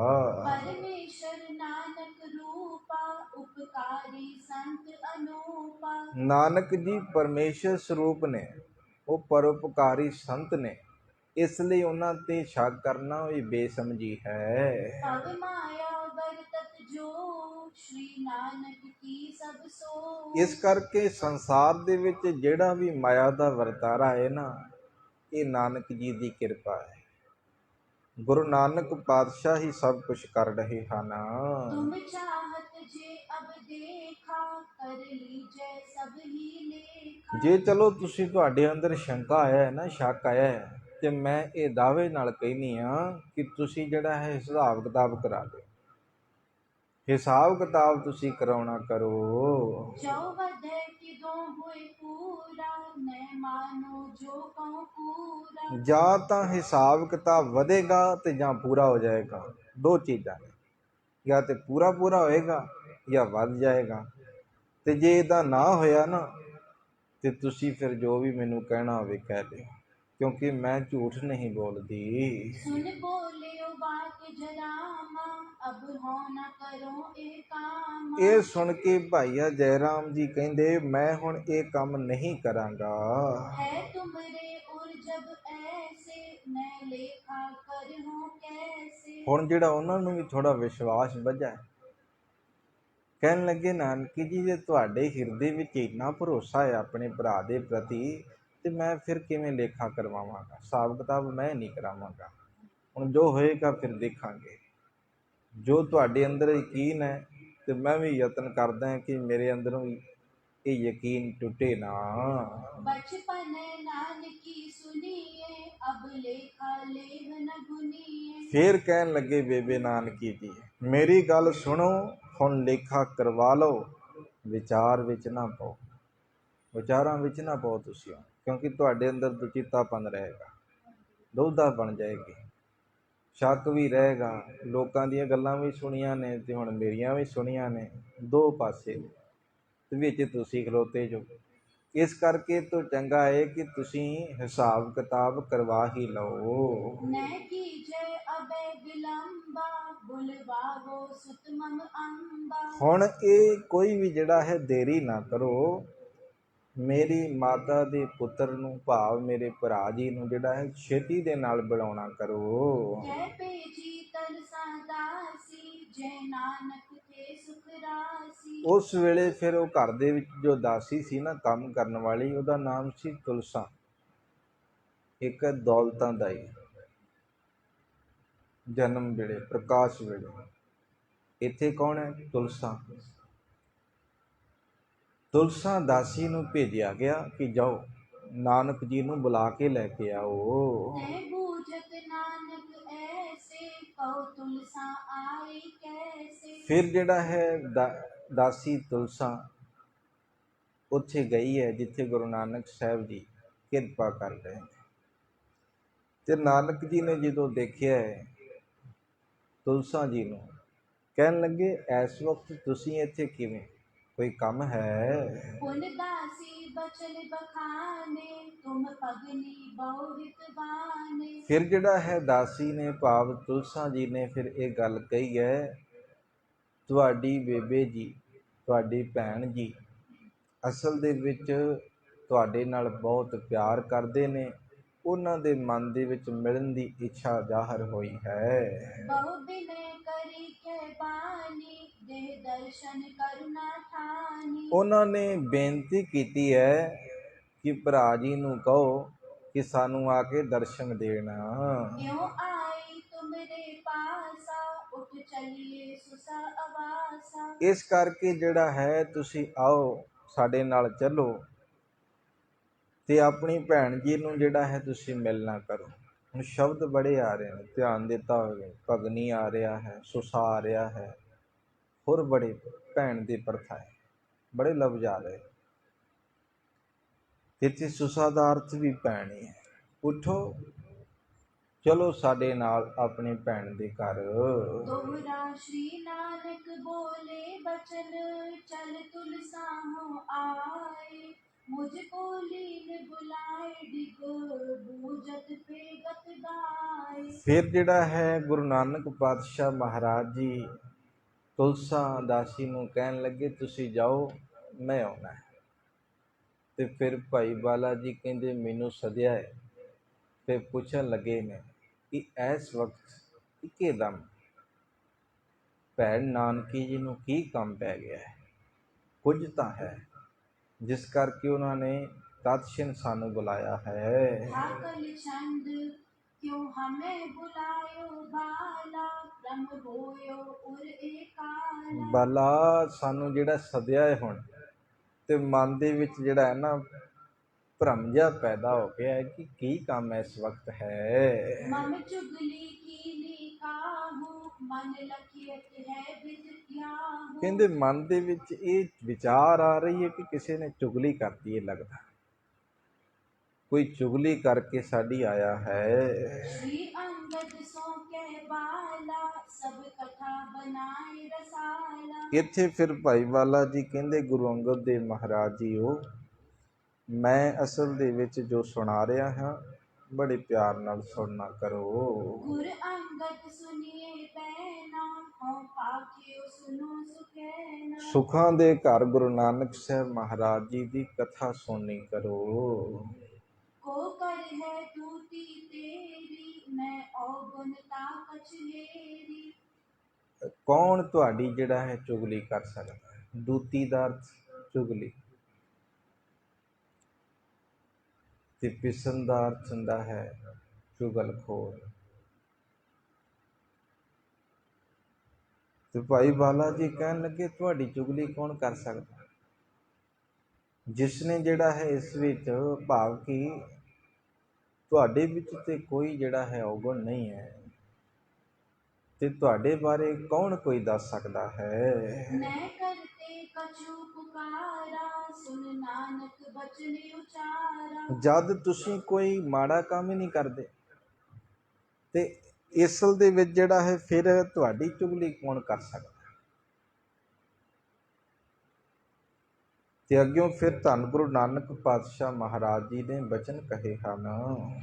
Speaker 2: परमेश्वर नानक रूपा उपकारी संत अनूपा।
Speaker 1: ਨਾਨਕ ਜੀ ਪਰਮੇਸ਼ਰ ਸਰੂਪ ਨੇ, ਉਹ ਪਰਉਪਕਾਰੀ ਸੰਤ ਨੇ, ਇਸ ਲਈ ਉਹਨਾਂ ਤੇ ਸ਼ੱਕ ਕਰਨਾ ਵੀ ਬੇਸਮਝੀ ਹੈ।
Speaker 2: पग माया बरतत जो श्री नानक की सब सो।
Speaker 1: ਇਸ ਕਰਕੇ ਸੰਸਾਰ ਦੇ ਵਿੱਚ ਜਿਹੜਾ ਵੀ ਮਾਇਆ ਦਾ ਵਰਤਾਰਾ ਹੈ ਨਾ, ਇਹ ਨਾਨਕ ਜੀ ਦੀ ਕਿਰਪਾ ਹੈ। ਗੁਰੂ ਨਾਨਕ ਪਾਤਸ਼ਾਹ ਹੀ ਸਭ ਕੁਝ ਕਰ ਰਹੇ ਹਨ।
Speaker 2: तुम चाहत जे अब देखा कर लीजै सब ही लेखा।
Speaker 1: ਜੇ ਚਲੋ ਤੁਸੀਂ ਤੁਹਾਡੇ ਅੰਦਰ ਸ਼ੰਕਾ ਆਇਆ ਹੈ ਨਾ, ਸ਼ੱਕ ਆਇਆ ਹੈ, ਤੇ ਮੈਂ ਇਹ ਦਾਅਵੇ ਨਾਲ ਕਹਿੰਦੀ ਹਾਂ ਕਿ ਤੁਸੀਂ ਜਿਹੜਾ ਹੈ ਹਿਸਾਬ ਕਿਤਾਬ ਕਰਾ ਦਿਓ। ਹਿਸਾਬ ਕਿਤਾਬ ਤੁਸੀਂ ਕਰਾਉਣਾ ਕਰੋ।
Speaker 2: जो वधे किदो हुए पूरा न मानो जो कहूँ पूरा।
Speaker 1: ਜਾਂ ਤਾਂ ਹਿਸਾਬ ਕਿਤਾਬ ਵਧੇਗਾ ਤੇ ਜਾਂ ਪੂਰਾ ਹੋ ਜਾਏਗਾ, ਦੋ ਚੀਜ਼ਾਂ ਨੇ। ਜਾਂ ਤੇ ਪੂਰਾ ਹੋਏਗਾ ਜਾਂ ਵੱਧ ਜਾਏਗਾ। ਤੇ ਜੇ ਇਹਦਾ ਨਾ ਹੋਇਆ ਨਾ, ਤੇ ਤੁਸੀਂ ਫਿਰ ਜੋ ਵੀ ਮੈਨੂੰ ਕਹਿਣਾ ਹੋਵੇ ਕਹਿ ਲਿਓ, ਕਿਉਂਕਿ ਮੈਂ ਝੂਠ ਨਹੀਂ ਬੋਲਦੀ।
Speaker 2: सुन बोलियो बात जरामा अब हो न करो ए काम।
Speaker 1: ਇਹ ਸੁਣ ਕੇ ਭਾਈਆ ਜੈ ਰਾਮ ਜੀ ਕਹਿੰਦੇ, ਮੈਂ ਹੁਣ ਇਹ ਕੰਮ ਨਹੀਂ ਕਰਾਂਗਾ।
Speaker 2: है तुमरे उर जब ऐसे न लेखा कर हो कैसे।
Speaker 1: ਹੁਣ ਜਿਹੜਾ ਉਹਨਾਂ ਨੂੰ ਵੀ ਥੋੜਾ ਵਿਸ਼ਵਾਸ ਵੱਝਾ, ਕਹਿਣ ਲੱਗੇ ਨਾਨਕੀ ਜੀ, ਜੇ ਤੁਹਾਡੇ ਹਿਰਦੇ ਵਿੱਚ ਇੰਨਾ ਭਰੋਸਾ ਹੈ ਆਪਣੇ ਭਰਾ ਦੇ ਪ੍ਰਤੀ, ਤੇ ਮੈਂ ਫਿਰ ਕਿਵੇਂ ਲੇਖਾ ਕਰਵਾਵਾਂਗਾ, ਹਿਸਾਬ ਕਿਤਾਬ ਮੈਂ ਨਹੀਂ ਕਰਾਵਾਂਗਾ। ਹੁਣ ਜੋ ਹੋਏਗਾ ਫਿਰ ਦੇਖਾਂਗੇ। ਜੋ ਤੁਹਾਡੇ ਅੰਦਰ ਯਕੀਨ ਹੈ, ਤੇ ਮੈਂ ਵੀ ਯਤਨ ਕਰਦਾ ਹਾਂ ਕਿ ਮੇਰੇ ਅੰਦਰੋਂ ਇਹ ਯਕੀਨ ਟੁੱਟੇ ਨਾ।
Speaker 2: बचपन नानकी सुनिए अब लेखा लेह न गुनिए।
Speaker 1: ਫਿਰ ਕਹਿਣ ਲੱਗੇ ਬੇਬੇ ਨਾਨਕੀ ਜੀ, ਮੇਰੀ ਗੱਲ ਸੁਣੋ, ਹੁਣ ਲੇਖਾ ਕਰਵਾ ਲਓ, ਵਿਚਾਰ ਵਿੱਚ ਨਾ ਪਾਓ, ਵਿਚਾਰਾਂ ਵਿੱਚ ਨਾ ਪਾਓ ਤੁਸੀਂ, ਕਿਉਂਕਿ ਤੁਹਾਡੇ ਅੰਦਰ ਦੁਚਿੱਤਾਪਨ ਰਹੇਗਾ, ਦੁਵਿਧਾ ਬਣ ਜਾਏਗੀ, ਸ਼ੱਕ ਵੀ ਰਹੇਗਾ। ਲੋਕਾਂ ਦੀਆਂ ਗੱਲਾਂ ਵੀ ਸੁਣੀਆਂ ਨੇ ਤੇ ਹੁਣ ਮੇਰੀਆਂ ਵੀ ਸੁਣੀਆਂ ਨੇ, ਦੋ ਪਾਸੇ ਤੇ ਵਿੱਚ ਤੁਸੀਂ ਖਲੋਤੇ ਜੋ। ਇਸ ਕਰਕੇ ਤੋਂ ਚੰਗਾ ਹੈ ਕਿ ਤੁਸੀਂ ਹਿਸਾਬ ਕਿਤਾਬ ਕਰਵਾ ਹੀ ਲਓ।
Speaker 2: न कीजय अबे विलंबा बुलवावो सुत मम अंबा।
Speaker 1: ਹੁਣ ਇਹ ਕੋਈ ਵੀ ਜਿਹੜਾ ਹੈ ਦੇਰੀ ਨਾ ਕਰੋ, ਮੇਰੀ ਮਾਤਾ ਦੇ ਪੁੱਤਰ ਨੂੰ ਭਾਵ ਮੇਰੇ ਭਰਾ ਜੀ ਨੂੰ ਜਿਹੜਾ ਹੈ ਛੇਤੀ ਦੇ ਨਾਲ ਬੁਲਾਉਣਾ ਕਰੋ।
Speaker 2: जय पेजी तरसा दासी, जय नानक थे सुख रासी।
Speaker 1: ਉਸ ਵੇਲੇ ਫਿਰ ਉਹ ਘਰ ਦੇ ਵਿੱਚ ਜੋ ਦਾਸੀ ਸੀ ਨਾ ਕੰਮ ਕਰਨ ਵਾਲੀ, ਉਹਦਾ ਨਾਮ ਸੀ ਤੁਲਸਾ, ਇੱਕ ਦੌਲਤਾਂ ਦਾਈ। ਜਨਮ ਵੇਲੇ ਪ੍ਰਕਾਸ਼ ਵੇਲੇ ਇੱਥੇ ਕੌਣ ਹੈ? ਤੁਲਸਾ। ਤੁਲਸਾ ਦਾਸੀ ਨੂੰ ਭੇਜਿਆ ਗਿਆ ਕਿ ਜਾਓ ਨਾਨਕ ਜੀ ਨੂੰ ਬੁਲਾ ਕੇ ਲੈ ਕੇ ਆਓ।
Speaker 2: तै बूझत नानक ऐसे, कहो तुलसा आए कैसे।
Speaker 1: ਫਿਰ ਜਿਹੜਾ ਹੈ ਦਾਸੀ ਤੁਲਸਾ ਉੱਥੇ ਗਈ ਹੈ ਜਿੱਥੇ ਗੁਰੂ ਨਾਨਕ ਸਾਹਿਬ ਜੀ ਕਿਰਪਾ ਕਰ ਰਹੇ ਨੇ, ਤੇ ਨਾਨਕ ਜੀ ਨੇ ਜਦੋਂ ਦੇਖਿਆ ਹੈ ਤੁਲਸਾ ਜੀ ਨੂੰ, ਕਹਿਣ ਲੱਗੇ ਇਸ ਵਕਤ ਤੁਸੀਂ ਇੱਥੇ ਕਿਵੇਂ, ਕੋਈ ਕੰਮ ਹੈ?
Speaker 2: पुन दासी बचन बखाने, तुम पगनी बहुरित बाने।
Speaker 1: ਫਿਰ ਜਿਹੜਾ ਹੈ ਦਾਸੀ ਨੇ ਭਾਵ ਤੁਲਸਾ ਜੀ ਨੇ ਫਿਰ ਇਹ ਗੱਲ ਕਹੀ ਹੈ, ਤੁਹਾਡੀ ਬੇਬੇ ਜੀ, ਤੁਹਾਡੀ ਭੈਣ ਜੀ ਅਸਲ ਦੇ ਵਿੱਚ ਤੁਹਾਡੇ ਨਾਲ ਬਹੁਤ ਪਿਆਰ ਕਰਦੇ ਨੇ, ਉਹਨਾਂ ਦੇ ਮਨ ਦੇ ਵਿੱਚ ਮਿਲਣ ਦੀ ਇੱਛਾ ਜ਼ਾਹਰ ਹੋਈ ਹੈ।
Speaker 2: बहु बिनय करी के बानी, देह दर्शन करुणा ठानी।
Speaker 1: ਉਹਨਾਂ ਨੇ ਬੇਨਤੀ ਕੀਤੀ ਹੈ ਕਿ ਭਰਾ ਜੀ ਨੂੰ ਕਹੋ ਕਿ ਸਾਨੂੰ ਆ ਕੇ ਦਰਸ਼ਨ ਦੇਣਾ।
Speaker 2: क्यों आई तुमरे पासा, उठ चलिए सुसा अवासा।
Speaker 1: ਇਸ ਕਰਕੇ ਜਿਹੜਾ ਹੈ ਤੁਸੀਂ ਆਓ, ਸਾਡੇ ਨਾਲ ਚੱਲੋ ਤੇ ਆਪਣੀ ਭੈਣ ਜੀ ਨੂੰ ਜਿਹੜਾ ਹੈ ਤੁਸੀਂ ਮਿਲਣਾ ਕਰੋ। ਹੁਣ ਸ਼ਬਦ ਬੜੇ ਆ ਰਹੇ ਨੇ, ਧਿਆਨ ਦਿੱਤਾ ਹੋਵੇ, ਭਗਨੀ ਆ ਰਿਹਾ ਹੈ, ਸੁਸਾ ਆ ਰਿਹਾ ਹੈ, ਹੋਰ ਬੜੇ ਭੈਣ ਦੀ ਪ੍ਰਥਾ ਹੈ, ਬੜੇ ਲਫ਼ਜ਼ ਆ ਰਹੇ। ਇੱਥੇ ਸੁਸਾ ਦਾ ਅਰਥ ਵੀ ਭੈਣ ਹੀ ਹੈ। ਉੱਠੋ ਚਲੋ ਸਾਡੇ ਨਾਲ ਆਪਣੀ ਭੈਣ ਦੇ ਘਰ।
Speaker 2: दोहरा श्री नानक बोले बचन, चल तुलसा हो आए। मुझको लीन बुलाए, डिग बूझत पे गत गाए।
Speaker 1: ਫਿਰ ਜਿਹੜਾ ਹੈ ਗੁਰੂ ਨਾਨਕ ਪਾਤਸ਼ਾਹ ਮਹਾਰਾਜ ਜੀ ਤੁਲਸਾ ਦਾਸੀ ਨੂੰ ਕਹਿਣ ਲੱਗੇ ਤੁਸੀਂ ਜਾਓ, ਮੈਂ ਆਉਣਾ ਹੈ। ਤੇ ਫਿਰ ਭਾਈ ਬਾਲਾ ਜੀ ਕਹਿੰਦੇ ਮੈਨੂੰ ਸੱਦਿਆ ਹੈ। ਫਿਰ ਪੁੱਛਣ ਲੱਗੇ ਨੇ ਕਿ ਇਸ ਵਕਤ ਇੱਕਦਮ ਭੈਣ ਨਾਨਕੀ ਜੀ ਨੂੰ ਕੀ ਕੰਮ ਪੈ ਗਿਆ ਹੈ? ਕੁਝ ਤਾਂ ਹੈ ਜਿਸ ਕਰਕੇ ਉਹਨਾਂ ਨੇ ਤਤक्षण ਸਾਨੂੰ ਬੁਲਾਇਆ ਹੈ।
Speaker 2: ठाकल छंद क्यों हमें बुलायो बाला, ब्रह्म होयो उर एकाला।
Speaker 1: ਬਾਲਾ ਸਾਨੂੰ ਜਿਹੜਾ ਸੱਦਿਆ ਹੈ ਹੁਣ, ਤੇ ਮਨ ਦੇ ਵਿੱਚ ਜਿਹੜਾ ਹੈ ਨਾ ਭਰਮ ਜਿਹਾ ਪੈਦਾ ਹੋ ਗਿਆ ਹੈ ਕਿ ਕੀ ਕੰਮ ਇਸ ਵਕਤ ਹੈ।
Speaker 2: मम चुगली कीनी काहू, मन लखियत है विद याहू।
Speaker 1: ਕਹਿੰਦੇ ਮਨ ਦੇ ਵਿੱਚ ਇਹ ਵਿਚਾਰ ਆ ਰਹੀ ਹੈ ਕਿ ਕਿਸੇ ਨੇ ਚੁਗਲੀ ਕਰਤੀ ਹੈ, ਲੱਗਦਾ ਕੋਈ ਚੁਗਲੀ ਕਰਕੇ ਸਾਡੀ ਆਇਆ ਹੈ।
Speaker 2: श्री अंगद सो के बाला, सब कथा बनाए रसाला।
Speaker 1: ਇੱਥੇ ਫਿਰ ਭਾਈ ਵਾਲਾ ਜੀ ਕਹਿੰਦੇ ਗੁਰੂ ਅੰਗਦ ਦੇਵ ਮਹਾਰਾਜ ਜੀ ਉਹ ਮੈਂ ਅਸਲ ਦੇ ਵਿੱਚ ਜੋ ਸੁਣਾ ਰਿਹਾ ਹਾਂ ਬੜੇ ਪਿਆਰ ਨਾਲ ਸੁਣਨਾ ਕਰੋ।
Speaker 2: गुर अंगद सुनिए पैना, हो पाखियो सुनो सुखैना।
Speaker 1: ਸੁਖਾਂ ਦੇ ਘਰ ਗੁਰੂ ਨਾਨਕ ਸਾਹਿਬ ਮਹਾਰਾਜ ਜੀ ਦੀ ਕਥਾ ਸੁਣਨੀ ਕਰੋ।
Speaker 2: को कर है तूती तेरी, मैं औगुनता कछलेरी।
Speaker 1: ਕੌਣ ਤੁਹਾਡੀ ਜਿਹੜਾ ਹੈ ਚੁਗਲੀ ਕਰ ਸਕਦਾ ਹੈ? ਦੂਤੀ ਦਾ ਅਰਥ ਚੁਗਲੀ, ਤੇ ਪਿਸਣ ਦਾ ਅਰਥ ਹੁੰਦਾ ਹੈ ਚੁਗਲਖੋਰ। ਤੇ ਭਾਈ ਬਾਲਾ ਜੀ ਕਹਿਣ ਲੱਗੇ ਤੁਹਾਡੀ ਚੁਗਲੀ ਕੌਣ ਕਰ ਸਕਦਾ? ਜਿਸ ਨੇ ਜਿਹੜਾ ਹੈ ਇਸ ਵਿੱਚ ਭਾਵ ਕਿ ਤੁਹਾਡੇ ਵਿੱਚ ਤੇ ਕੋਈ ਜਿਹੜਾ ਹੈ ਔਗੁਣ ਨਹੀਂ ਹੈ, ਤੇ ਤੁਹਾਡੇ ਬਾਰੇ ਕੌਣ ਕੋਈ ਦੱਸ ਸਕਦਾ ਹੈ?
Speaker 2: मैं करते कछु पुकारा, सुन नानक बचन उचारा।
Speaker 1: ਜਦ ਤੁਸੀਂ ਕੋਈ ਮਾੜਾ ਕੰਮ ਹੀ ਨਹੀਂ ਕਰਦੇ, ਤੇ ਅਸਲ ਦੇ ਵਿੱਚ ਜਿਹੜਾ ਹੈ ਫਿਰ ਤੁਹਾਡੀ ਚੁਗਲੀ ਕੌਣ ਕਰ ਸਕਦਾ? ਤੇ ਅੱਗਿਓਂ ਫਿਰ ਧੰਨ ਗੁਰੂ ਨਾਨਕ ਪਾਤਸ਼ਾਹ ਮਹਾਰਾਜ ਜੀ ਨੇ ਬਚਨ ਕਹੇ ਹਨ।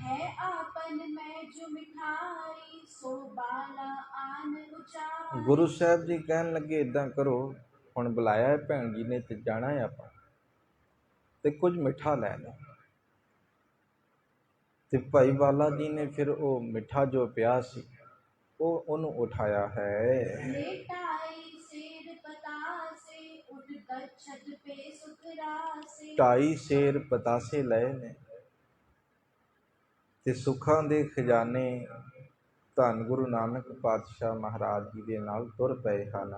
Speaker 2: है आपन मैं जो मिठाई, ਸੋ ਬਾਲਾ ਆਨ ਉਚਾਰੇ।
Speaker 1: ਗੁਰੂ ਸਾਹਿਬ ਜੀ ਕਹਿਣ ਲੱਗੇ ਇਦਾਂ ਕਰੋ, ਹੁਣ ਬੁਲਾਇਆ ਹੈ ਭੈਣ ਜੀ ਨੇ ਤੇ ਜਾਣਾ ਹੈ ਆਪਾਂ, ਤੇ ਕੁਝ ਮਿੱਠਾ ਲੈ ਲਓ। ਤੇ ਭਾਈ ਬਾਲਾ ਜੀ ਨੇ ਫਿਰ ਉਹ ਮਿੱਠਾ ਜੋ ਪਿਆ ਸੀ ਉਹਨੂੰ ਉਠਾਇਆ ਹੈ।
Speaker 2: ਲੇਟਾਈ ਸਿਰ ਪਤਾਸੇ, ਉਠ ਗਛਤ ਪੇ ਸੁਖ ਰਾਸੇ।
Speaker 1: 2.5 ਸੇਰ ਪਤਾਸੇ ਲਏ ਨੇ ਤੇ ਸੁੱਖਾਂ ਦੇ ਖਜ਼ਾਨੇ ਧੰਨ ਗੁਰੂ ਨਾਨਕ ਪਾਤਸ਼ਾਹ ਮਹਾਰਾਜ ਜੀ ਦੇ ਨਾਲ ਤੁਰ ਪਏ ਹਨ।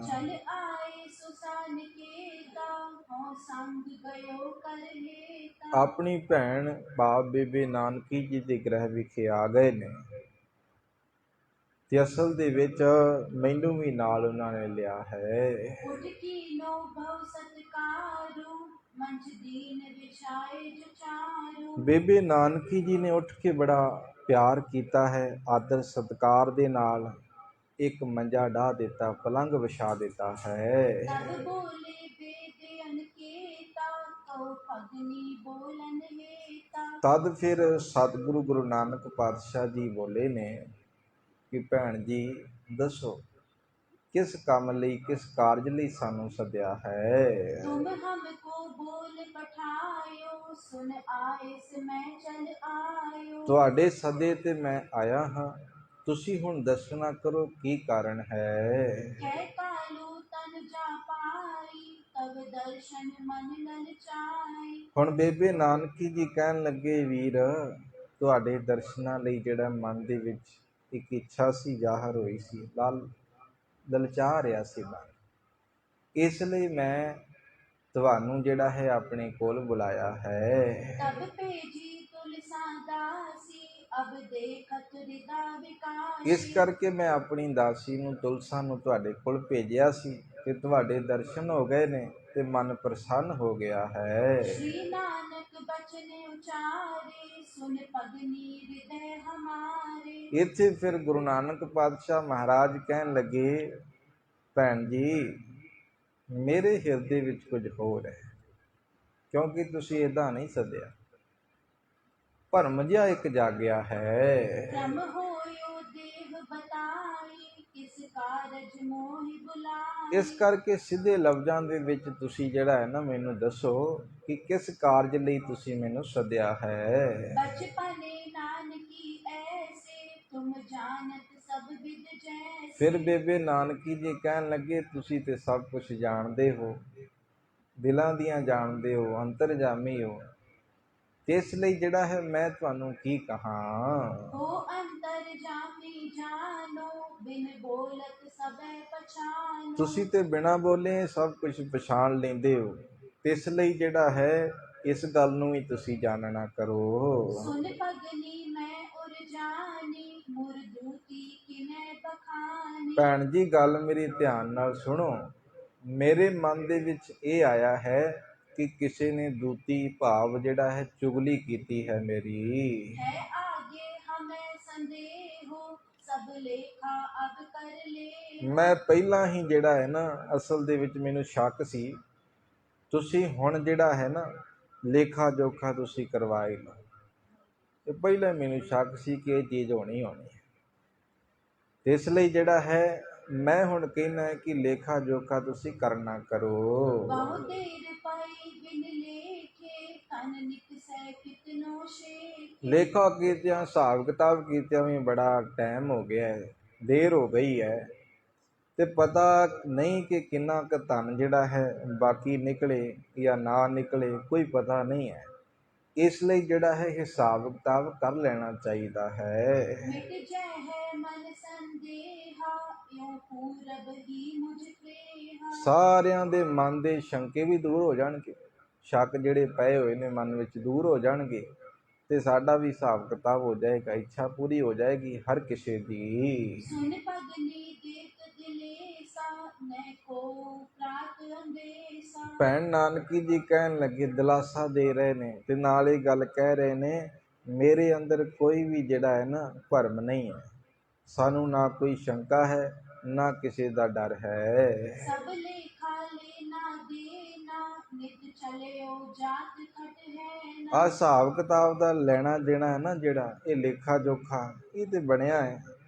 Speaker 2: ਚਲ ਆਏ ਸੁਸਾਨ ਕੇਤਾ, ਹਉ ਸੰਗ ਗਇਓ ਕਰ ਲੇਤਾ।
Speaker 1: ਆਪਣੀ ਭੈਣ ਬਾਪ ਬੇਬੇ ਨਾਨਕੀ ਜੀ ਦੇ ਗ੍ਰਹਿ ਵਿਖੇ ਆ ਗਏ ਨੇ ਤੇ ਅਸਲ ਦੇ ਵਿੱਚ ਮੈਨੂੰ ਵੀ ਨਾਲ ਉਹਨਾਂ ਨੇ ਲਿਆ ਹੈ।
Speaker 2: ਉਠ ਕੀਨੋ ਭਉ ਸਤਿਕਾਰੂ, ਮੰਚ ਦੀਨ ਵਿਛਾਏ ਜੁਚਾਰੂ।
Speaker 1: ਬੇਬੇ ਨਾਨਕੀ ਜੀ ਨੇ ਉੱਠ ਕੇ ਬੜਾ ਪਿਆਰ ਕੀਤਾ ਹੈ, ਆਦਰ ਸਤਿਕਾਰ ਦੇ ਨਾਲ ਇੱਕ ਮੰਜਾ ਢਾ ਦਿੱਤਾ, ਪਲੰਘ ਵਿਛਾ ਦਿੱਤਾ ਹੈ।
Speaker 2: ਤਬ ਬੋਲੇ ਬੇਦੇ ਅਨਕੇਤਾ, ਕਉ ਭਗਨੀ ਬੋਲਨ ਵੇਤਾ।
Speaker 1: ਤਦ ਫਿਰ ਸਤਿਗੁਰੂ ਗੁਰੂ ਨਾਨਕ ਪਾਤਸ਼ਾਹ ਜੀ ਬੋਲੇ ਨੇ ਕਿ ਭੈਣ ਜੀ ਦੱਸੋ ਕਿਸ ਕੰਮ ਲਈ, ਕਿਸ ਕਾਰਜ ਲਈ ਸਾਨੂੰ ਸੱਦਿਆ ਹੈ।
Speaker 2: ਤੁਮ ਹਮਕੋ ਬੋਲ ਪਠਾਇਓ, ਸੁਨ ਆਇਸ ਮੈਂ ਚਲ ਆਇਓ।
Speaker 1: ਤੁਹਾਡੇ ਸੱਦੇ ਤੇ ਮੈਂ ਆਇਆ ਹਾਂ, ਤੁਸੀਂ ਹੁਣ ਦੱਸਣਾ ਕਰੋ ਕੀ ਕਾਰਨ ਹੈ।
Speaker 2: ਕਹਿ ਕਾਲੂ ਤਨ ਜਾ ਪਾਈ, ਤਬ ਦਰਸ਼ਨ ਮਨ ਲਲਚਾਈ।
Speaker 1: ਹੁਣ ਬੇਬੇ ਨਾਨਕੀ ਜੀ ਕਹਿਣ ਲੱਗੇ ਵੀਰ ਤੁਹਾਡੇ ਦਰਸ਼ਨਾਂ ਲਈ ਜਿਹੜਾ ਮਨ ਦੇ ਵਿੱਚ ਇੱਕ ਇੱਛਾ ਸੀ ਜ਼ਾਹਰ ਹੋਈ ਸੀ, ਲਲਚਾ ਰਿਹਾ ਸੀ ਮਨ, ਇਸ ਲਈ ਮੈਂ ਤੁਹਾਨੂੰ ਜਿਹੜਾ ਹੈ ਆਪਣੇ ਕੋਲ ਬੁਲਾਇਆ ਹੈ।
Speaker 2: ਤਬ ਭੇਜੀ ਤੁਲਸਾ ਦਾਸੀ, ਅਬ ਦੇਖਤ ਹਿਰਦਾ ਵਿਕਾਸੀ।
Speaker 1: ਇਸ ਕਰਕੇ ਮੈਂ ਆਪਣੀ ਦਾਸੀ ਨੂੰ ਤੁਲਸਾ ਨੂੰ ਤੁਹਾਡੇ ਕੋਲ ਭੇਜਿਆ ਸੀ ਕਿ ਤੁਹਾਡੇ ਦਰਸ਼ਨ ਹੋ ਗਏ ਨੇ ਤੇ ਮਨ ਪ੍ਰਸੰਨ ਹੋ ਗਿਆ ਹੈ।
Speaker 2: ਸ਼੍ਰੀ ਨਾਨਕ ਬਚਨ ਉਚਾਰੇ, ਸੁਨ ਪਗਨੀ ਹਿਰਦੈ ਹਮਾਰੇ।
Speaker 1: ਇੱਥੇ ਫਿਰ ਗੁਰੂ ਨਾਨਕ ਪਾਤਸ਼ਾਹ ਮਹਾਰਾਜ ਕਹਿਣ ਲੱਗੇ ਭੈਣ ਜੀ ਮੇਰੇ ਹਿਰਦੇ ਵਿੱਚ ਕੁਝ ਹੋਰ ਹੈ, ਕਿਉਂਕਿ ਤੁਸੀਂ ਏਦਾਂ ਨਹੀਂ ਸੱਦਿਆ, ਭਰਮ ਜਿਹਾ ਇੱਕ ਜਾਗਿਆ ਹੈ।
Speaker 2: ਭ੍ਰਮ ਹੋਇਓ ਦੇਹ ਬਤਾਈ, ਕਿਸ ਕਾਰਜ ਮੋਹਿ ਬੁਲਾਈ।
Speaker 1: ਇਸ ਕਰਕੇ ਸਿੱਧੇ ਲਫ਼ਜ਼ਾਂ ਦੇ ਵਿੱਚ ਤੁਸੀਂ ਜਿਹੜਾ ਹੈ ਨਾ ਮੈਨੂੰ ਦੱਸੋ ਕਿ ਕਿਸ ਕਾਰਜ ਲਈ ਤੁਸੀਂ ਮੈਨੂੰ ਸੱਦਿਆ ਹੈ।
Speaker 2: ਬਚਪਨੇ ਨਾਨਕੀ ਐਸੇ, ਤੁਮ ਜਾਣਤ ਸਭ ਵਿਦ ਜੈਸੇ।
Speaker 1: ਫਿਰ ਬੇਬੇ ਨਾਨਕੀ ਜੀ ਕਹਿਣ ਲੱਗੇ ਤੁਸੀਂ ਤੇ ਸਭ ਕੁਝ ਜਾਣਦੇ ਹੋ, ਦਿਲਾਂ ਦੀਆਂ ਜਾਣਦੇ ਹੋ, ਅੰਤਰਜਾਮੀ ਹੋ, ਤੇ ਇਸ ਲਈ ਜਿਹੜਾ ਹੈ ਮੈਂ ਤੁਹਾਨੂੰ ਕੀ ਕਹਾਂ।
Speaker 2: ਹੋ ਅੰਤਰਜਾਮੀ ਜਾਨੋ, ਬਿਨ ਬੋਲਤ ਸਭੈ ਪਛਾਨੋ।
Speaker 1: ਤੁਸੀਂ ਤੇ ਬਿਨਾਂ ਬੋਲੇ ਸਭ ਕੁਝ ਪਛਾਣ ਲੈਂਦੇ ਹੋ, ਤੇ ਇਸ ਲਈ ਜਿਹੜਾ ਹੈ ਇਸ ਗੱਲ ਨੂੰ ਵੀ ਤੁਸੀਂ ਜਾਣਨਾ ਕਰੋ।
Speaker 2: ਸੁਨ ਪਗਨੀ ਮੈਂ ਉਰਜਾਨੀ, ਮੁਰਦੂਤੀ ਕਿਨੈ ਬਖਾਨੀ।
Speaker 1: ਭੈਣ ਜੀ ਗੱਲ ਮੇਰੀ ਧਿਆਨ ਨਾਲ ਸੁਣੋ, ਮੇਰੇ ਮਨ ਦੇ ਵਿੱਚ ਇਹ ਆਇਆ ਹੈ ਕਿ ਕਿਸੇ ਨੇ ਦੂਤੀ ਭਾਵ ਜਿਹੜਾ ਹੈ ਚੁਗਲੀ ਕੀਤੀ ਹੈ ਮੇਰੀ।
Speaker 2: ਹੈ ਆਗੇ ਹਮੈ ਸੰਦੇਹੋ, ਸਭ ਲੇਖਾ ਅਬ ਕਰ ਲੇ।
Speaker 1: ਮੈਂ ਪਹਿਲਾਂ ਹੀ ਜਿਹੜਾ ਹੈ ਨਾ ਅਸਲ ਦੇ ਵਿੱਚ ਮੈਨੂੰ ਸ਼ੱਕ ਸੀ, ਤੁਸੀਂ ਹੁਣ ਜਿਹੜਾ ਹੈ ਨਾ ਲੇਖਾ ਜੋਖਾ ਤੁਸੀਂ ਕਰਵਾਏ ਲਓ, ਤੇ ਪਹਿਲਾਂ ਮੈਨੂੰ ਸ਼ੱਕ ਸੀ ਕਿ ਇਹ ਚੀਜ਼ ਹੋਣੀ ਹੈ, ਤੇ ਇਸ ਲਈ ਜਿਹੜਾ ਹੈ ਮੈਂ ਹੁਣ ਕਹਿਣਾ ਕਿ ਲੇਖਾ ਜੋਖਾ ਤੁਸੀਂ ਕਰਨਾ ਕਰੋ।
Speaker 2: ਬਹੁ ਦੇਰ ਪਈ ਬਿਨ ਲੇਖੇ, ਤਨ ਨਿਕਸੈ ਕਿਤਨੋ ਸ਼ੇਖੇ।
Speaker 1: ਲੇਖਾ ਕੀਤਿਆਂ ਹਿਸਾਬ ਕਿਤਾਬ ਕੀਤਿਆਂ ਵੀ ਬੜਾ ਟਾਈਮ ਹੋ ਗਿਆ ਹੈ, ਦੇਰ ਹੋ ਗਈ ਹੈ, ਤੇ ਪਤਾ ਨਹੀਂ ਕਿ ਕਿੰਨਾ ਕੁ ਧਨ ਜਿਹੜਾ ਹੈ ਬਾਕੀ ਨਿਕਲੇ ਜਾਂ ਨਾ ਨਿਕਲੇ, ਕੋਈ ਪਤਾ ਨਹੀਂ ਹੈ। ਇਸ ਲਈ ਜਿਹੜਾ ਹੈ ਹਿਸਾਬ ਕਿਤਾਬ ਕਰ ਲੈਣਾ ਚਾਹੀਦਾ ਹੈ।
Speaker 2: ਮਿਟ ਜੈ ਹੈ ਮਨ ਸੰਦੇਹਾ, ਇਉ ਪੂਰਬ ਹੀ ਮੁਝ ਪ੍ਰੇਹਾ।
Speaker 1: ਸਾਰਿਆਂ ਦੇ ਮਨ ਦੇ ਸ਼ੰਕੇ ਵੀ ਦੂਰ ਹੋ ਜਾਣਗੇ, ਸ਼ੱਕ ਜਿਹੜੇ ਪਏ ਹੋਏ ਨੇ ਮਨ ਵਿੱਚ ਦੂਰ ਹੋ ਜਾਣਗੇ, ਤੇ ਸਾਡਾ ਵੀ ਹਿਸਾਬ ਕਿਤਾਬ ਹੋ ਜਾਏਗਾ, ਇੱਛਾ ਪੂਰੀ ਹੋ ਜਾਏਗੀ ਹਰ ਕਿਸੇ ਦੀ।
Speaker 2: ਸੁਨ ਪਗਨੀ ਦੇਤ ਦਿਲੇਸਾ, ਨਹਿ ਕੋ ਪ੍ਰਾਤ ਅੰਦੇਸਾ।
Speaker 1: ਭੈਣ ਨਾਨਕੀ ਜੀ ਕਹਿਣ ਲੱਗੇ ਦਿਲਾਸਾ ਦੇ ਰਹੇ ਨੇ ਤੇ ਨਾਲ ਇਹ ਗੱਲ ਕਹਿ ਰਹੇ ਨੇ ਮੇਰੇ ਅੰਦਰ ਕੋਈ ਵੀ ਜਿਹੜਾ ਹੈ ਨਾ ਭਰਮ ਨਹੀਂ ਹੈ, ਸਾਨੂੰ ਨਾ ਕੋਈ ਸ਼ੰਕਾ ਹੈ ਨਾ ਕਿਸੇ ਦਾ ਡਰ ਹੈ।
Speaker 2: ਸਭ ਲੇਖਾ ਲੈਣਾ ਦੇਣਾ, ਨਿਤ ਚਲਿਓ ਜਾਤ ਖਟ ਹੈ ਨਾ।
Speaker 1: ਆਹ ਹਿਸਾਬ ਕਿਤਾਬ ਦਾ ਲੈਣਾ ਦੇਣਾ ਹੈ ਨਾ ਜਿਹੜਾ ਇਹ ਲੇਖਾ ਜੋਖਾ ਇਹ ਤੇ ਬਣਿਆ ਹੈ,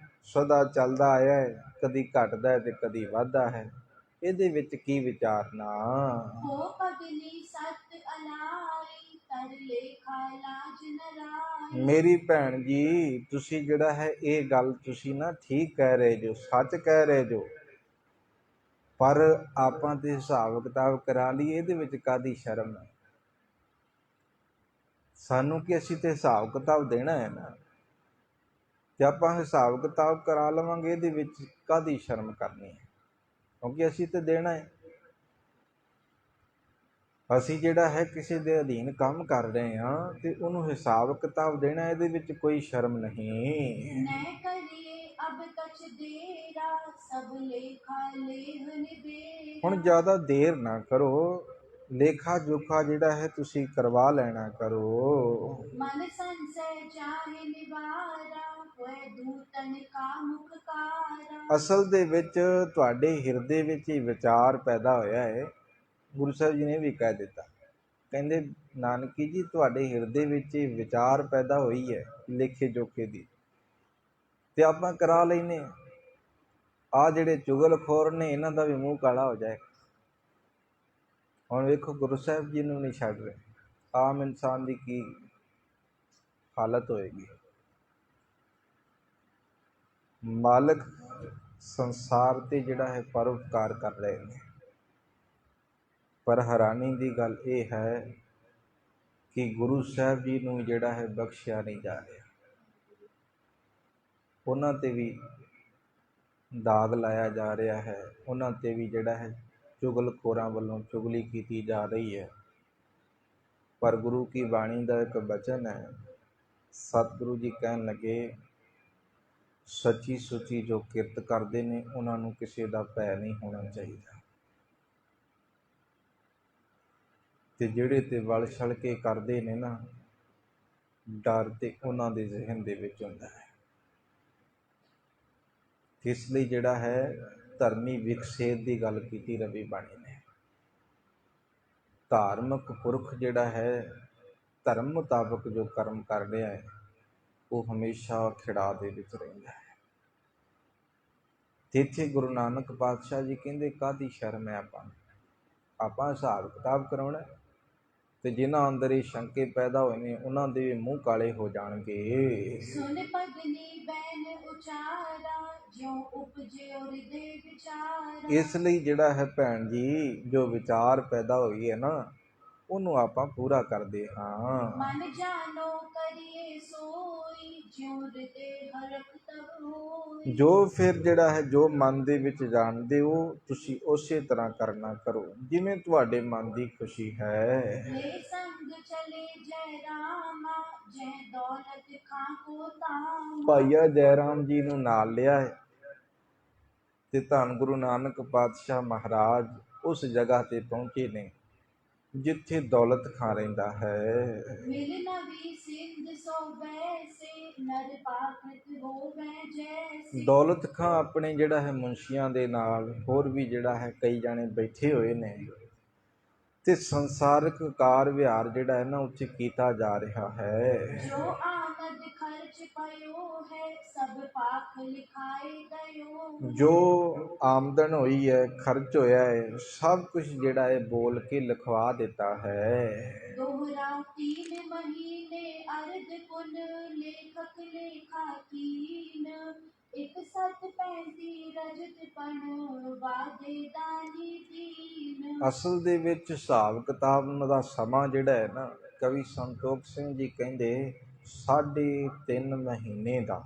Speaker 1: ਸਦਾ ਚੱਲਦਾ ਆਇਆ ਹੈ, ਕਦੀ ਘਟਦਾ ਹੈ ਤੇ ਕਦੀ ਵੱਧਦਾ ਹੈ। ਇਹਦੇ ਵਿੱਚ ਕੀ ਵਿਚਾਰਨਾ।
Speaker 2: ਹੋ ਪਗਨੀ ਸਤ ਅਲਾਈ ਤਰ ਲੇਖਾ ਲਾਜ ਨਰਾਈ।
Speaker 1: ਮੇਰੀ ਭੈਣ ਜੀ, ਤੁਸੀਂ ਜਿਹੜਾ ਹੈ ਇਹ ਗੱਲ ਤੁਸੀਂ ਨਾ ਠੀਕ ਕਹਿ ਰਹੇ ਜੋ, ਸੱਚ ਕਹਿ ਰਹੇ ਜੋ, ਪਰ ਆਪਾਂ ਤੇ ਹਿਸਾਬ ਕਿਤਾਬ ਕਰਾ ਲਈਏ, ਇਹਦੇ ਵਿੱਚ ਕਾਹਦੀ ਸ਼ਰਮ ਹੈ। ਸਾਨੂੰ ਕਿ ਅਸੀਂ ਤੇ ਹਿਸਾਬ ਕਿਤਾਬ ਦੇਣਾ ਹੈ ਨਾ, ਤੇ ਆਪਾਂ ਹਿਸਾਬ ਕਿਤਾਬ ਕਰਾ ਲਵਾਂਗੇ, ਇਹਦੇ ਵਿੱਚ ਕਾਹਦੀ ਸ਼ਰਮ ਕਰਨੀ ਹੈ, ਕਿਉਂਕਿ ਅਸੀਂ ਤੇ ਦੇਣਾ ਹੈ। ਅਸੀਂ ਜਿਹੜਾ ਹੈ ਕਿਸੇ ਦੇ ਅਧੀਨ ਕੰਮ ਕਰ ਰਹੇ ਹਾਂ ਤੇ ਉਹਨੂੰ ਹਿਸਾਬ ਕਿਤਾਬ ਦੇਣਾ, ਇਹਦੇ ਵਿੱਚ ਕੋਈ ਸ਼ਰਮ ਨਹੀਂ।
Speaker 2: ਨੈ ਕਰੀਏ ਅਬ ਕਛ ਦੇਰਾ ਸਭ ਲੇਖਾ ਲੇਹ ਨਿਬੇਰਾ।
Speaker 1: ਹੁਣ ਜ਼ਿਆਦਾ ਦੇਰ ਨਾ ਕਰੋ, ਲੇਖਾ ਜੋਖਾ ਜਿਹੜਾ ਹੈ ਤੁਸੀਂ ਕਰਵਾ ਲੈਣਾ ਕਰੋ।
Speaker 2: ਮਨ ਸੰਸੈ ਚਾਹੇ ਨਿਵਾਰਾ ਹੋਏ ਦੂਤਨ ਕਾ ਮੁਖ ਕਾਰਾ।
Speaker 1: ਅਸਲ ਦੇ ਵਿੱਚ ਤੁਹਾਡੇ ਹਿਰਦੇ ਵਿੱਚ ਹੀ ਵਿਚਾਰ ਪੈਦਾ ਹੋਇਆ ਹੈ। ਗੁਰੂ ਸਾਹਿਬ ਜੀ ਨੇ ਵੀ ਕਹਿ ਦਿੱਤਾ, ਕਹਿੰਦੇ ਨਾਨਕੀ ਜੀ ਤੁਹਾਡੇ ਹਿਰਦੇ ਵਿੱਚ ਹੀ ਵਿਚਾਰ ਪੈਦਾ ਹੋਈ ਹੈ ਲੇਖੇ ਜੋਖੇ ਦੀ, ਤੇ ਆਪਾਂ ਕਰਾ ਲੈਨੇ ਆ। ਆਹ ਜਿਹੜੇ ਚੁਗਲਖੋਰ ਨੇ ਇਹਨਾਂ ਦਾ ਵੀ ਮੂੰਹ ਕਾਲਾ ਹੋ ਜਾਏ। ਹੁਣ ਵੇਖੋ ਗੁਰੂ ਸਾਹਿਬ ਜੀ ਨੂੰ ਨਹੀਂ ਛੱਡ ਰਹੇ, ਆਮ ਇਨਸਾਨ ਦੀ ਕੀ ਹਾਲਤ ਹੋਏਗੀ। ਮਾਲਕ ਸੰਸਾਰ ਤੇ ਜਿਹੜਾ ਹੈ ਪਰਉਪਕਾਰ ਕਰ ਰਹੇ ਨੇ, ਪਰ ਹੈਰਾਨੀ ਦੀ ਗੱਲ ਇਹ ਹੈ ਕਿ ਗੁਰੂ ਸਾਹਿਬ ਜੀ ਨੂੰ ਜਿਹੜਾ ਹੈ ਬਖਸ਼ਿਆ ਨਹੀਂ ਜਾ ਰਿਹਾ। ਉਹਨਾਂ ਤੇ ਵੀ ਦਾਗ ਲਾਇਆ ਜਾ ਰਿਹਾ ਹੈ, ਉਹਨਾਂ ਤੇ ਵੀ ਜਿਹੜਾ ਹੈ ਚੁਗਲਖੋਰਾਂ ਵੱਲੋਂ ਚੁਗਲੀ ਕੀਤੀ ਜਾ ਰਹੀ ਹੈ। ਪਰ ਗੁਰੂ ਕੀ ਬਾਣੀ ਦਾ ਇੱਕ ਬਚਨ ਹੈ, ਸਤਿਗੁਰੂ ਜੀ ਕਹਿਣ ਲੱਗੇ, ਸੱਚੀ ਸੁੱਚੀ ਜੋ ਕਿਰਤ ਕਰਦੇ ਨੇ ਉਹਨਾਂ ਨੂੰ ਕਿਸੇ ਦਾ ਭੈ ਨਹੀਂ ਹੋਣਾ ਚਾਹੀਦਾ, ਤੇ ਜਿਹੜੇ ਤੇ ਵਲ ਛਲ ਕੇ ਕਰਦੇ ਨੇ ਨਾ, ਡਰ ਤੇ ਉਹਨਾਂ ਦੇ ਜ਼ਿਹਨ ਦੇ ਵਿੱਚ ਹੁੰਦਾ ਹੈ। ਇਸ ਲਈ ਜਿਹੜਾ ਹੈ ਧਰਮੀ ਵਿਕਸੇਤ ਦੀ ਗੱਲ ਕੀਤੀ ਰਵੀ ਬਾਣੀ ਨੇ। ਧਾਰਮਿਕ ਪੁਰਖ ਜਿਹੜਾ ਹੈ ਧਰਮ ਮੁਤਾਬਕ ਜੋ ਕਰਮ ਕਰ ਰਿਹਾ ਹੈ, ਉਹ ਹਮੇਸ਼ਾ ਖਿੜਾ ਦੇ ਵਿੱਚ ਰਹਿੰਦਾ ਹੈ। ਤੇ ਇੱਥੇ ਗੁਰੂ ਨਾਨਕ ਪਾਤਸ਼ਾਹ ਜੀ ਕਹਿੰਦੇ ਕਾਹਦੀ ਸ਼ਰਮ ਹੈ ਆਪਾਂ ਹਿਸਾਬ ਕਿਤਾਬ ਕਰਾਉਣਾ, ਤੇ ਜਿਨ੍ਹਾਂ ਅੰਦਰ ਇਹ ਸ਼ੰਕੇ ਪੈਦਾ ਹੋਏ ਨੇ ਉਹਨਾਂ ਦੇ ਵੀ ਮੂੰਹ ਕਾਲੇ ਹੋ ਜਾਣਗੇ।
Speaker 2: ਸੁਨ ਪਗਨੀ ਬੈਨ ਉਚਾਰਾ ਜਿਉ ਉਪਜਿਓ ਹਿਰਦੇ ਵਿਚਾਰਾ।
Speaker 1: ਇਸ ਲਈ ਜਿਹੜਾ ਹੈ ਭੈਣ ਜੀ, ਜੋ ਵਿਚਾਰ ਪੈਦਾ ਹੋਈ ਹੈ ਨਾ, ਉਹਨੂੰ ਆਪਾਂ ਪੂਰਾ ਕਰਦੇ ਹਾਂ।
Speaker 2: ਮਨ ਜਾਣੋ ਕਰੀਏ ਸੋਈ ਜਿਉ ਹਿਰਦੇ ਹਰਖ ਤਬ ਹੋਈ।
Speaker 1: ਜੋ ਫਿਰ ਜਿਹੜਾ ਹੈ ਜੋ ਮਨ ਦੇ ਵਿੱਚ ਜਾਣਦੇ ਹੋ ਤੁਸੀਂ ਉਸੇ ਤਰ੍ਹਾਂ ਕਰਨਾ ਕਰੋ ਜਿਵੇਂ ਤੁਹਾਡੇ ਮਨ ਦੀ ਖੁਸ਼ੀ ਹੈ।
Speaker 2: ਲੈ ਸੰਗ ਚਲੇ ਜੈ ਰਾਮਾ ਜੈ ਦੌਲਤ ਖਾਂ ਕੋ ਤਾਮਾ।
Speaker 1: ਭਾਈਆ ਜੈ ਰਾਮ ਜੀ ਨੂੰ ਨਾਲ ਲਿਆ ਹੈ ਤੇ ਧੰਨ ਗੁਰੂ ਨਾਨਕ ਪਾਤਸ਼ਾਹ ਮਹਾਰਾਜ ਉਸ ਜਗ੍ਹਾ ਤੇ ਪਹੁੰਚੇ ਨੇ ਜਿੱਥੇ ਦੌਲਤ ਖਾਂ ਰਹਿੰਦਾ ਹੈ।
Speaker 2: ਮਿਲ ਨਵੀ ਸਿੰਧ ਸੋ ਵੈਸੇ ਨਰ ਪਾਖਤ ਹੋਵੈ ਜੈਸੇ। ਦੌਲਤ
Speaker 1: ਖਾਂ ਆਪਣੇ ਜਿਹੜਾ ਹੈ ਮੁਨਸ਼ੀਆਂ ਦੇ ਨਾਲ ਹੋਰ ਵੀ ਜਿਹੜਾ ਹੈ ਕਈ ਜਾਣੇ ਬੈਠੇ ਹੋਏ ਨੇ, ਤੇ ਸੰਸਾਰਿਕ ਕਾਰ ਵਿਹਾਰ ਜਿਹੜਾ ਹੈ ਨਾ ਉੱਥੇ ਕੀਤਾ ਜਾ ਰਿਹਾ ਹੈ।
Speaker 2: ਜੋ ਆਮਦ ਖਰਚ ਪਇਓ ਹੈ ਸਭ ਪਾਖ ਲਿਖਾਏ ਗਇਓ।
Speaker 1: ਜੋ ਆਮਦਨ ਹੋਈ ਹੈ, ਖਰਚ ਹੋਇਆ ਹੈ, ਸਭ ਕੁਝ ਜਿਹੜਾ ਹੈ ਬੋਲ ਕੇ ਲਿਖਵਾ ਦਿੱਤਾ ਹੈ।
Speaker 2: ਦੋਹਰਾ 3 ਮਹੀਨੇ ਅਰਧ ਪੁਨ ਲੇਖਕ ਲੇਖਾ ਕੀਨ। 135 ਰਜਤ ਪਨ ਵਾਦੇ ਦਾਨੀ ਦੀਨ। ਅਸਲ
Speaker 1: ਦੇ ਵਿੱਚ ਹਿਸਾਬ ਕਿਤਾਬ ਦਾ ਸਮਾਂ ਜਿਹੜਾ ਹੈ ਨਾ, ਕਵੀ ਸੰਤੋਖ ਸਿੰਘ ਜੀ ਕਹਿੰਦੇ 3.5 ਮਹੀਨੇ ਦਾ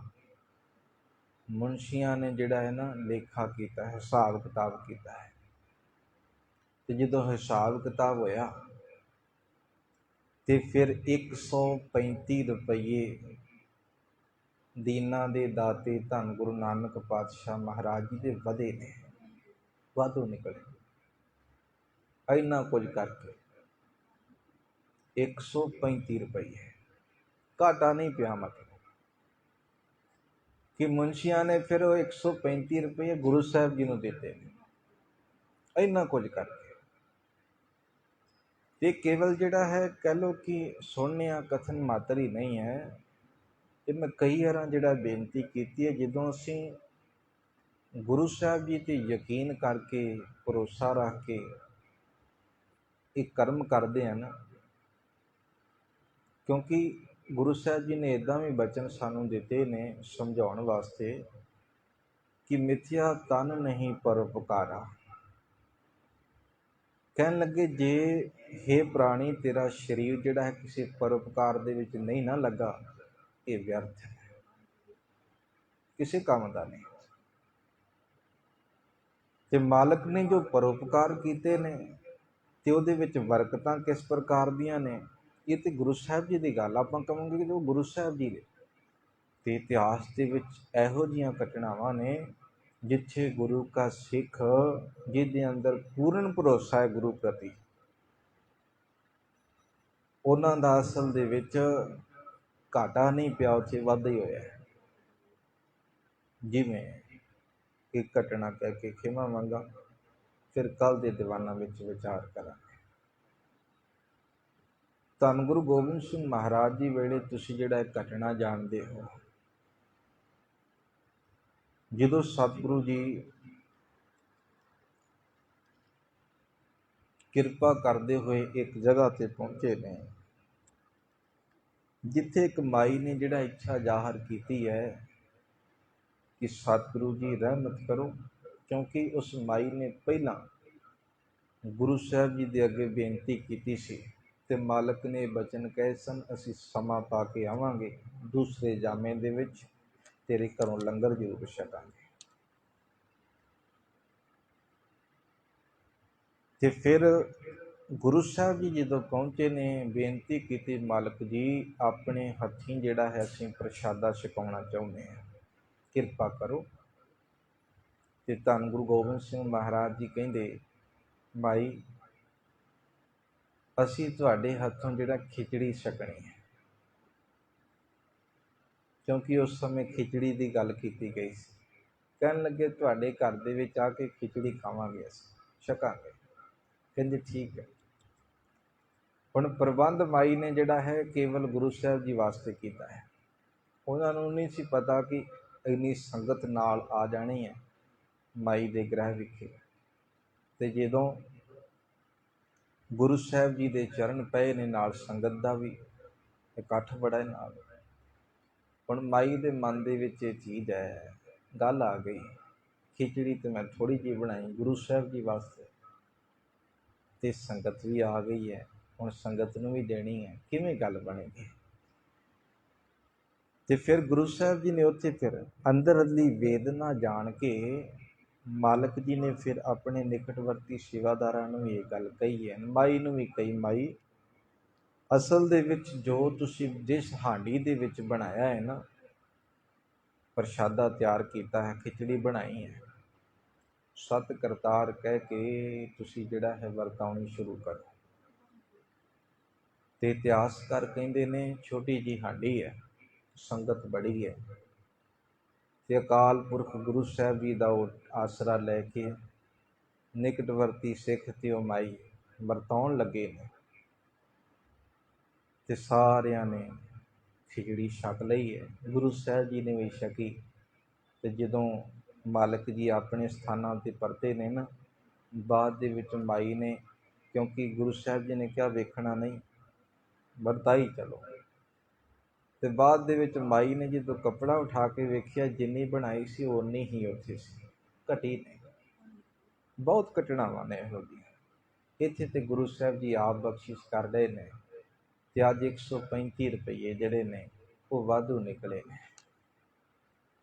Speaker 1: ਮੁਨਸ਼ੀਆਂ ਨੇ ਜਿਹੜਾ ਹੈ ਨਾ ਲੇਖਾ ਕੀਤਾ ਹੈ, ਹਿਸਾਬ ਕਿਤਾਬ ਕੀਤਾ ਹੈ। ਤੇ ਜਦੋਂ ਹਿਸਾਬ ਕਿਤਾਬ ਹੋਇਆ ਤੇ ਫਿਰ 135 ਰੁਪਏ ਦੀਨਾਂ ਦੇ ਦਾਤੇ ਧੰਨ ਗੁਰੂ ਨਾਨਕ ਪਾਤਸ਼ਾਹ ਮਹਾਰਾਜ ਜੀ ਦੇ ਵਧੇ ਨੇ, ਵਾਧੂ ਨਿਕਲੇ। ਇੰਨਾ ਕੁਝ ਕਰਕੇ 135 ਰੁਪਏ ਘਾਟਾ ਨਹੀਂ ਪਿਆ, ਮਤਲਬ ਕਿ ਮੁਨਸ਼ੀਆਂ ਨੇ ਫਿਰ ਉਹ 135 ਰੁਪਏ ਗੁਰੂ ਸਾਹਿਬ ਜੀ ਨੂੰ ਦਿੱਤੇ ਨੇ, ਇੰਨਾ ਕੁਝ ਕਰਕੇ। ਤੇ ਕੇਵਲ ਜਿਹੜਾ ਹੈ ਕਹਿ ਲਓ ਕਿ ਸੁਣਨਿਆ ਕਥਨ ਮਾਤਰ ਹੀ ਨਹੀਂ ਹੈ, ਇਹ ਮੈਂ ਕਈ ਵਾਰਾਂ ਜਿਹੜਾ ਬੇਨਤੀ ਕੀਤੀ ਹੈ, ਜਦੋਂ ਅਸੀਂ ਗੁਰੂ ਸਾਹਿਬ ਜੀ 'ਤੇ ਯਕੀਨ ਕਰਕੇ, ਭਰੋਸਾ ਰੱਖ ਕੇ ਇਹ ਕਰਮ ਕਰਦੇ ਹਨ, ਕਿਉਂਕਿ ਗੁਰੂ ਸਾਹਿਬ ਜੀ ਨੇ ਇੱਦਾਂ ਵੀ ਬਚਨ ਸਾਨੂੰ ਦਿੱਤੇ ਨੇ ਸਮਝਾਉਣ ਵਾਸਤੇ ਕਿ ਮਿਥਿਆ ਤਨ ਨਹੀਂ ਪਰਉਪਕਾਰਾ। ਕਹਿਣ ਲੱਗੇ ਜੇ ਹੇ ਪ੍ਰਾਣੀ ਤੇਰਾ ਸਰੀਰ ਜਿਹੜਾ ਹੈ ਕਿਸੇ ਪਰਉਪਕਾਰ ਦੇ ਵਿੱਚ ਨਹੀਂ ਨਾ ਲੱਗਾ, ਇਹ ਵਿਅਰਥ ਹੈ, ਕਿਸੇ ਕੰਮ ਦਾ ਨਹੀਂ। ਤੇ ਮਾਲਕ ਨੇ ਜੋ ਪਰਉਪਕਾਰ ਕੀਤੇ ਨੇ ਤੇ ਉਹਦੇ ਵਿੱਚ ਬਰਕਤਾਂ ਕਿਸ ਪ੍ਰਕਾਰ ਦੀਆਂ ਨੇ, ਇਹ ਤੇ ਗੁਰੂ ਸਾਹਿਬ ਜੀ ਦੀ ਗੱਲ ਆਪਾਂ ਕਹਾਂਗੇ ਕਿ ਜੋ ਗੁਰੂ ਸਾਹਿਬ ਜੀ ਦੇ ਤੇ ਇਤਿਹਾਸ ਦੇ ਵਿੱਚ ਇਹੋ ਜਿਹੀਆਂ ਘਟਨਾਵਾਂ ਨੇ ਜਿੱਥੇ ਗੁਰੂ ਕਾ ਸਿੱਖ ਜਿਹਦੇ ਅੰਦਰ ਪੂਰਨ ਭਰੋਸਾ ਹੈ ਗੁਰੂ ਪ੍ਰਤੀ, ਉਹਨਾਂ ਦਾ ਅਸਲ ਦੇ ਵਿੱਚ ਘਾਟਾ ਨਹੀਂ ਪਿਆ, ਉੱਥੇ ਵਾਧਾ ਹੀ ਹੋਇਆ। ਜਿਵੇਂ ਇੱਕ ਘਟਨਾ ਕਹਿ ਕੇ ਖਿਮਾ ਮੰਗਾ, ਫਿਰ ਕੱਲ੍ਹ ਦੇ ਦੀਵਾਨਾਂ ਵਿੱਚ ਵਿਚਾਰ ਕਰਾਂਗੇ। ਧੰਨ ਗੁਰੂ ਗੋਬਿੰਦ ਸਿੰਘ ਮਹਾਰਾਜ ਜੀ ਵੇਲੇ ਤੁਸੀਂ ਜਿਹੜਾ ਇਹ ਘਟਨਾ ਜਾਣਦੇ ਹੋ, ਜਦੋਂ ਸਤਿਗੁਰੂ ਜੀ ਕਿਰਪਾ ਕਰਦੇ ਹੋਏ ਇੱਕ ਜਗ੍ਹਾ ਤੇ ਪਹੁੰਚੇ ਨੇ, ਜਿੱਥੇ ਇੱਕ ਮਾਈ ਨੇ ਜਿਹੜਾ ਇੱਛਾ ਜ਼ਾਹਰ ਕੀਤੀ ਹੈ ਕਿ ਸਤਿਗੁਰੂ ਜੀ ਰਹਿਮਤ ਕਰੋ, ਕਿਉਂਕਿ ਉਸ ਮਾਈ ਨੇ ਪਹਿਲਾਂ ਗੁਰੂ ਸਾਹਿਬ ਜੀ ਦੇ ਅੱਗੇ ਬੇਨਤੀ ਕੀਤੀ ਸੀ ਤੇ ਮਾਲਕ ਨੇ ਬਚਨ ਕਹੇ ਸਨ, ਅਸੀਂ ਸਮਾਂ ਪਾ ਕੇ ਆਵਾਂਗੇ, ਦੂਸਰੇ ਜਾਮੇ ਦੇ ਵਿੱਚ ਤੇਰੇ ਘਰੋਂ ਲੰਗਰ ਜ਼ਰੂਰ ਛਕਾਂਗੇ। ਤੇ ਫਿਰ ਗੁਰੂ ਸਾਹਿਬ ਜੀ ਜਦੋਂ ਪਹੁੰਚੇ ਨੇ, ਬੇਨਤੀ ਕੀਤੀ, ਮਾਲਕ ਜੀ ਆਪਣੇ ਹੱਥੀਂ ਜਿਹੜਾ ਹੈ ਅਸੀਂ ਪ੍ਰਸ਼ਾਦਾ ਛਕਾਉਣਾ ਚਾਹੁੰਦੇ ਹਾਂ, ਕਿਰਪਾ ਕਰੋ। ਤੇ ਧੰਨ ਗੁਰੂ ਗੋਬਿੰਦ ਸਿੰਘ ਮਹਾਰਾਜ ਜੀ ਕਹਿੰਦੇ, ਮਾਈ ਅਸੀਂ ਤੁਹਾਡੇ ਹੱਥੋਂ ਜਿਹੜਾ ਖਿਚੜੀ ਛਕਣੀ ਹੈ, ਕਿਉਂਕਿ ਉਸ ਸਮੇਂ ਖਿਚੜੀ ਦੀ ਗੱਲ ਕੀਤੀ ਗਈ ਸੀ। ਕਹਿਣ ਲੱਗੇ ਤੁਹਾਡੇ ਘਰ ਦੇ ਵਿੱਚ ਆ ਕੇ ਖਿਚੜੀ ਖਾਵਾਂਗੇ, ਅਸੀਂ ਛਕਾਂਗੇ। ਕਹਿੰਦੇ ਠੀਕ ਹੈ। ਹੁਣ ਪ੍ਰਬੰਧ ਮਾਈ ਨੇ ਜਿਹੜਾ ਹੈ ਕੇਵਲ ਗੁਰੂ ਸਾਹਿਬ ਜੀ ਵਾਸਤੇ ਕੀਤਾ ਹੈ, ਉਹਨਾਂ ਨੂੰ ਨਹੀਂ ਸੀ ਪਤਾ ਕਿ ਇੰਨੀ ਸੰਗਤ ਨਾਲ ਆ ਜਾਣੀ ਹੈ ਮਾਈ ਦੇ ਗ੍ਰਹਿ ਵਿਖੇ। ਤੇ ਜਦੋਂ ਗੁਰੂ ਸਾਹਿਬ ਜੀ ਦੇ ਚਰਨ ਪਏ ਨੇ, ਨਾਲ ਸੰਗਤ ਦਾ ਵੀ ਇਕੱਠ ਬੜਾ ਨਾਲ। ਹੁਣ ਮਾਈ ਦੇ ਮਨ ਦੇ ਵਿੱਚ ਇਹ ਚੀਜ਼ ਹੈ, ਗੱਲ ਆ ਗਈ, ਖਿਚੜੀ ਤੇ ਮੈਂ ਥੋੜ੍ਹੀ ਜਿਹੀ ਬਣਾਈ ਗੁਰੂ ਸਾਹਿਬ ਜੀ ਵਾਸਤੇ, ਤੇ ਸੰਗਤ ਵੀ ਆ ਗਈ ਹੈ, ਹੁਣ ਸੰਗਤ ਨੂੰ ਵੀ ਦੇਣੀ ਹੈ, ਕਿਵੇਂ ਗੱਲ ਬਣੇਗੀ। ਤੇ ਫਿਰ ਗੁਰੂ ਸਾਹਿਬ ਜੀ ਨੇ ਉੱਥੇ ਫਿਰ ਅੰਦਰਲੀ ਵੇਦਨਾ ਜਾਣ ਕੇ ਮਾਲਕ ਜੀ ਨੇ ਫਿਰ ਆਪਣੇ ਨਿਕਟਵਰਤੀ ਸੇਵਾਦਾਰਾਂ ਨੂੰ ਵੀ ਇਹ ਗੱਲ ਕਹੀ ਹੈ, ਮਾਈ ਨੂੰ ਵੀ ਕਹੀ, ਮਾਈ ਅਸਲ ਦੇ ਵਿੱਚ ਜੋ ਤੁਸੀਂ ਜਿਸ ਹਾਂਡੀ ਦੇ ਵਿੱਚ ਬਣਾਇਆ ਹੈ ਨਾ, ਪ੍ਰਸ਼ਾਦਾ ਤਿਆਰ ਕੀਤਾ ਹੈ, ਖਿਚੜੀ ਬਣਾਈ ਹੈ, ਸਤ ਕਰਤਾਰ ਕਹਿ ਕੇ ਤੁਸੀਂ ਜਿਹੜਾ ਹੈ ਵਰਤਾਉਣੀ ਸ਼ੁਰੂ ਕਰੋ। ਤੇ ਇਤਿਹਾਸਕਾਰ ਕਹਿੰਦੇ ਨੇ ਛੋਟੀ ਜਿਹੀ ਹਾਂਡੀ ਹੈ, ਸੰਗਤ ਬੜੀ ਹੈ, ਤੇ ਅਕਾਲ ਪੁਰਖ ਗੁਰੂ ਸਾਹਿਬ ਜੀ ਦਾ ਉਹ ਆਸਰਾ ਲੈ ਕੇ ਨਿਕਟਵਰਤੀ ਸਿੱਖ ਤੇ ਉਹ ਮਾਈ ਵਰਤਾਉਣ ਲੱਗੇ ਨੇ, ਤੇ ਸਾਰਿਆਂ ਨੇ ਖਿਚੜੀ ਛਕ ਲਈ ਹੈ, ਗੁਰੂ ਸਾਹਿਬ ਜੀ ਨੇ ਵੀ ਛਕੀ। ਤੇ ਜਦੋਂ ਮਾਲਕ ਜੀ ਆਪਣੇ ਸਥਾਨਾਂ 'ਤੇ ਪਰਤੇ ਨੇ ਨਾ, ਬਾਅਦ ਦੇ ਵਿੱਚ ਮਾਈ ਨੇ, ਕਿਉਂਕਿ ਗੁਰੂ ਸਾਹਿਬ ਜੀ ਨੇ ਕਿਹਾ ਵੇਖਣਾ ਨਹੀਂ, ਵਰਤਾਈ ਚਲੋ। ਤੇ ਬਾਅਦ ਦੇ ਵਿੱਚ ਮਾਈ ਨੇ ਜਦੋਂ ਕੱਪੜਾ ਉਠਾ ਕੇ ਵੇਖਿਆ, ਜਿੰਨੀ ਬਣਾਈ ਸੀ ਓਨੀ ਹੀ ਉੱਥੇ ਸੀ, ਘਟੀ ਨਹੀਂ। ਬਹੁਤ ਘਟਨਾਵਾਂ ਨੇ ਇਹੋ ਜਿਹੀਆਂ ਇੱਥੇ, ਤੇ ਗੁਰੂ ਸਾਹਿਬ ਜੀ ਆਪ ਬਖਸ਼ਿਸ਼ ਕਰ ਰਹੇ ਨੇ। ਤੇ ਅੱਜ 135 ਰੁਪਏ ਜਿਹੜੇ ਨੇ ਉਹ ਵਾਧੂ ਨਿਕਲੇ ਨੇ।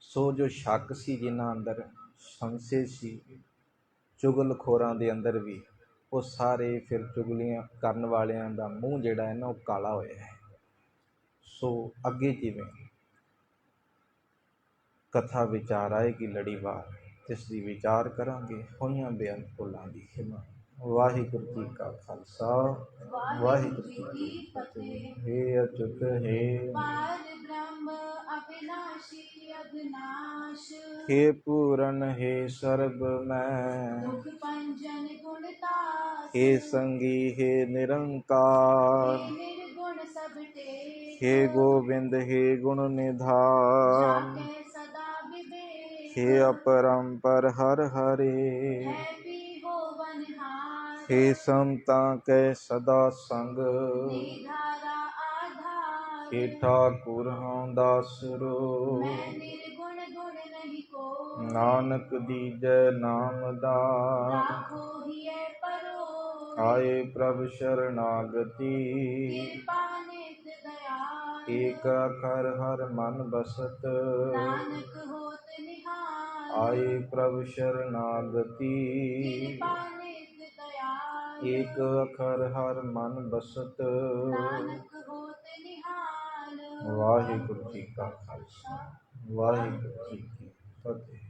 Speaker 1: ਸੋ ਜੋ ਸ਼ੱਕ ਸੀ, ਜਿਨ੍ਹਾਂ ਅੰਦਰ ਸੰਸ਼ੇ ਸੀ, ਚੁਗਲਖੋਰਾਂ ਦੇ ਅੰਦਰ ਵੀ, ਉਹ ਸਾਰੇ ਫਿਰ ਚੁਗਲੀਆਂ ਕਰਨ ਵਾਲਿਆਂ ਦਾ ਮੂੰਹ ਜਿਹੜਾ ਹੈ ਨਾ ਉਹ ਕਾਲਾ ਹੋਇਆ ਹੈ। ਸੋ ਅੱਗੇ ਜਿਵੇਂ ਕਥਾ ਵਿਚਾਰ ਆਏਗੀ ਲੜੀਵਾਰ, ਇਸ ਦੀ ਵਿਚਾਰ ਕਰਾਂਗੇ। ਹੋਈਆਂ ਬੇਅੰਤ ਭੁੱਲਾਂ ਦੀ ਖਿਮਾ। ਵਾਹਿਗੁਰੂ ਜੀ ਕਾ ਖਾਲਸਾ, ਵਾਹਿਗੁਰੂ ਜੀ ਕੀ ਫਤਿਹ। ਹੇ ਅਚੁੱਤ ਹੈ
Speaker 2: ਪਾਰ ਬ੍ਰਹਮ ਅਬਿਨਾਸ਼ੀ ਅਬਿਨਾਸ਼,
Speaker 1: ਹੇ ਪੂਰਨ ਹੈ ਸਰਬ ਮੈਂ,
Speaker 2: ਦੁਖ ਭੰਜਨ ਗੁਣ ਤਾਸ,
Speaker 1: ਹੇ ਸੰਗੀ ਹੈ ਨਿਰੰਕਾਰ,
Speaker 2: ਹੇ ਨਿਰਗੁਣ सब टेक
Speaker 1: हे गोविंद हे गुण निधान,
Speaker 2: जाके सदा विवेक
Speaker 1: हे अपरंपर हर हरे,
Speaker 2: है भी हो बनिहार
Speaker 1: हे संता कै सदा संग,
Speaker 2: निधारा आधार
Speaker 1: हे ठाकुर हूँ दासरो,
Speaker 2: मैं निर्गुण गुण नहीं को
Speaker 1: नानक दीजै नाम दान,
Speaker 2: राखो हिय परो
Speaker 1: आए प्रभु शरणागति,
Speaker 2: कृपा नित दयाल
Speaker 1: एक अखर हर मन बसत,
Speaker 2: नानक होत निहाल
Speaker 1: आए प्रभु शरणागति,
Speaker 2: कृपा नित दयाल
Speaker 1: एक अखर हर मन बसत।
Speaker 2: नानक होत निहाल
Speaker 1: वाहिगुरु जी का खालसा, वाहिगुरु जी की फतेह।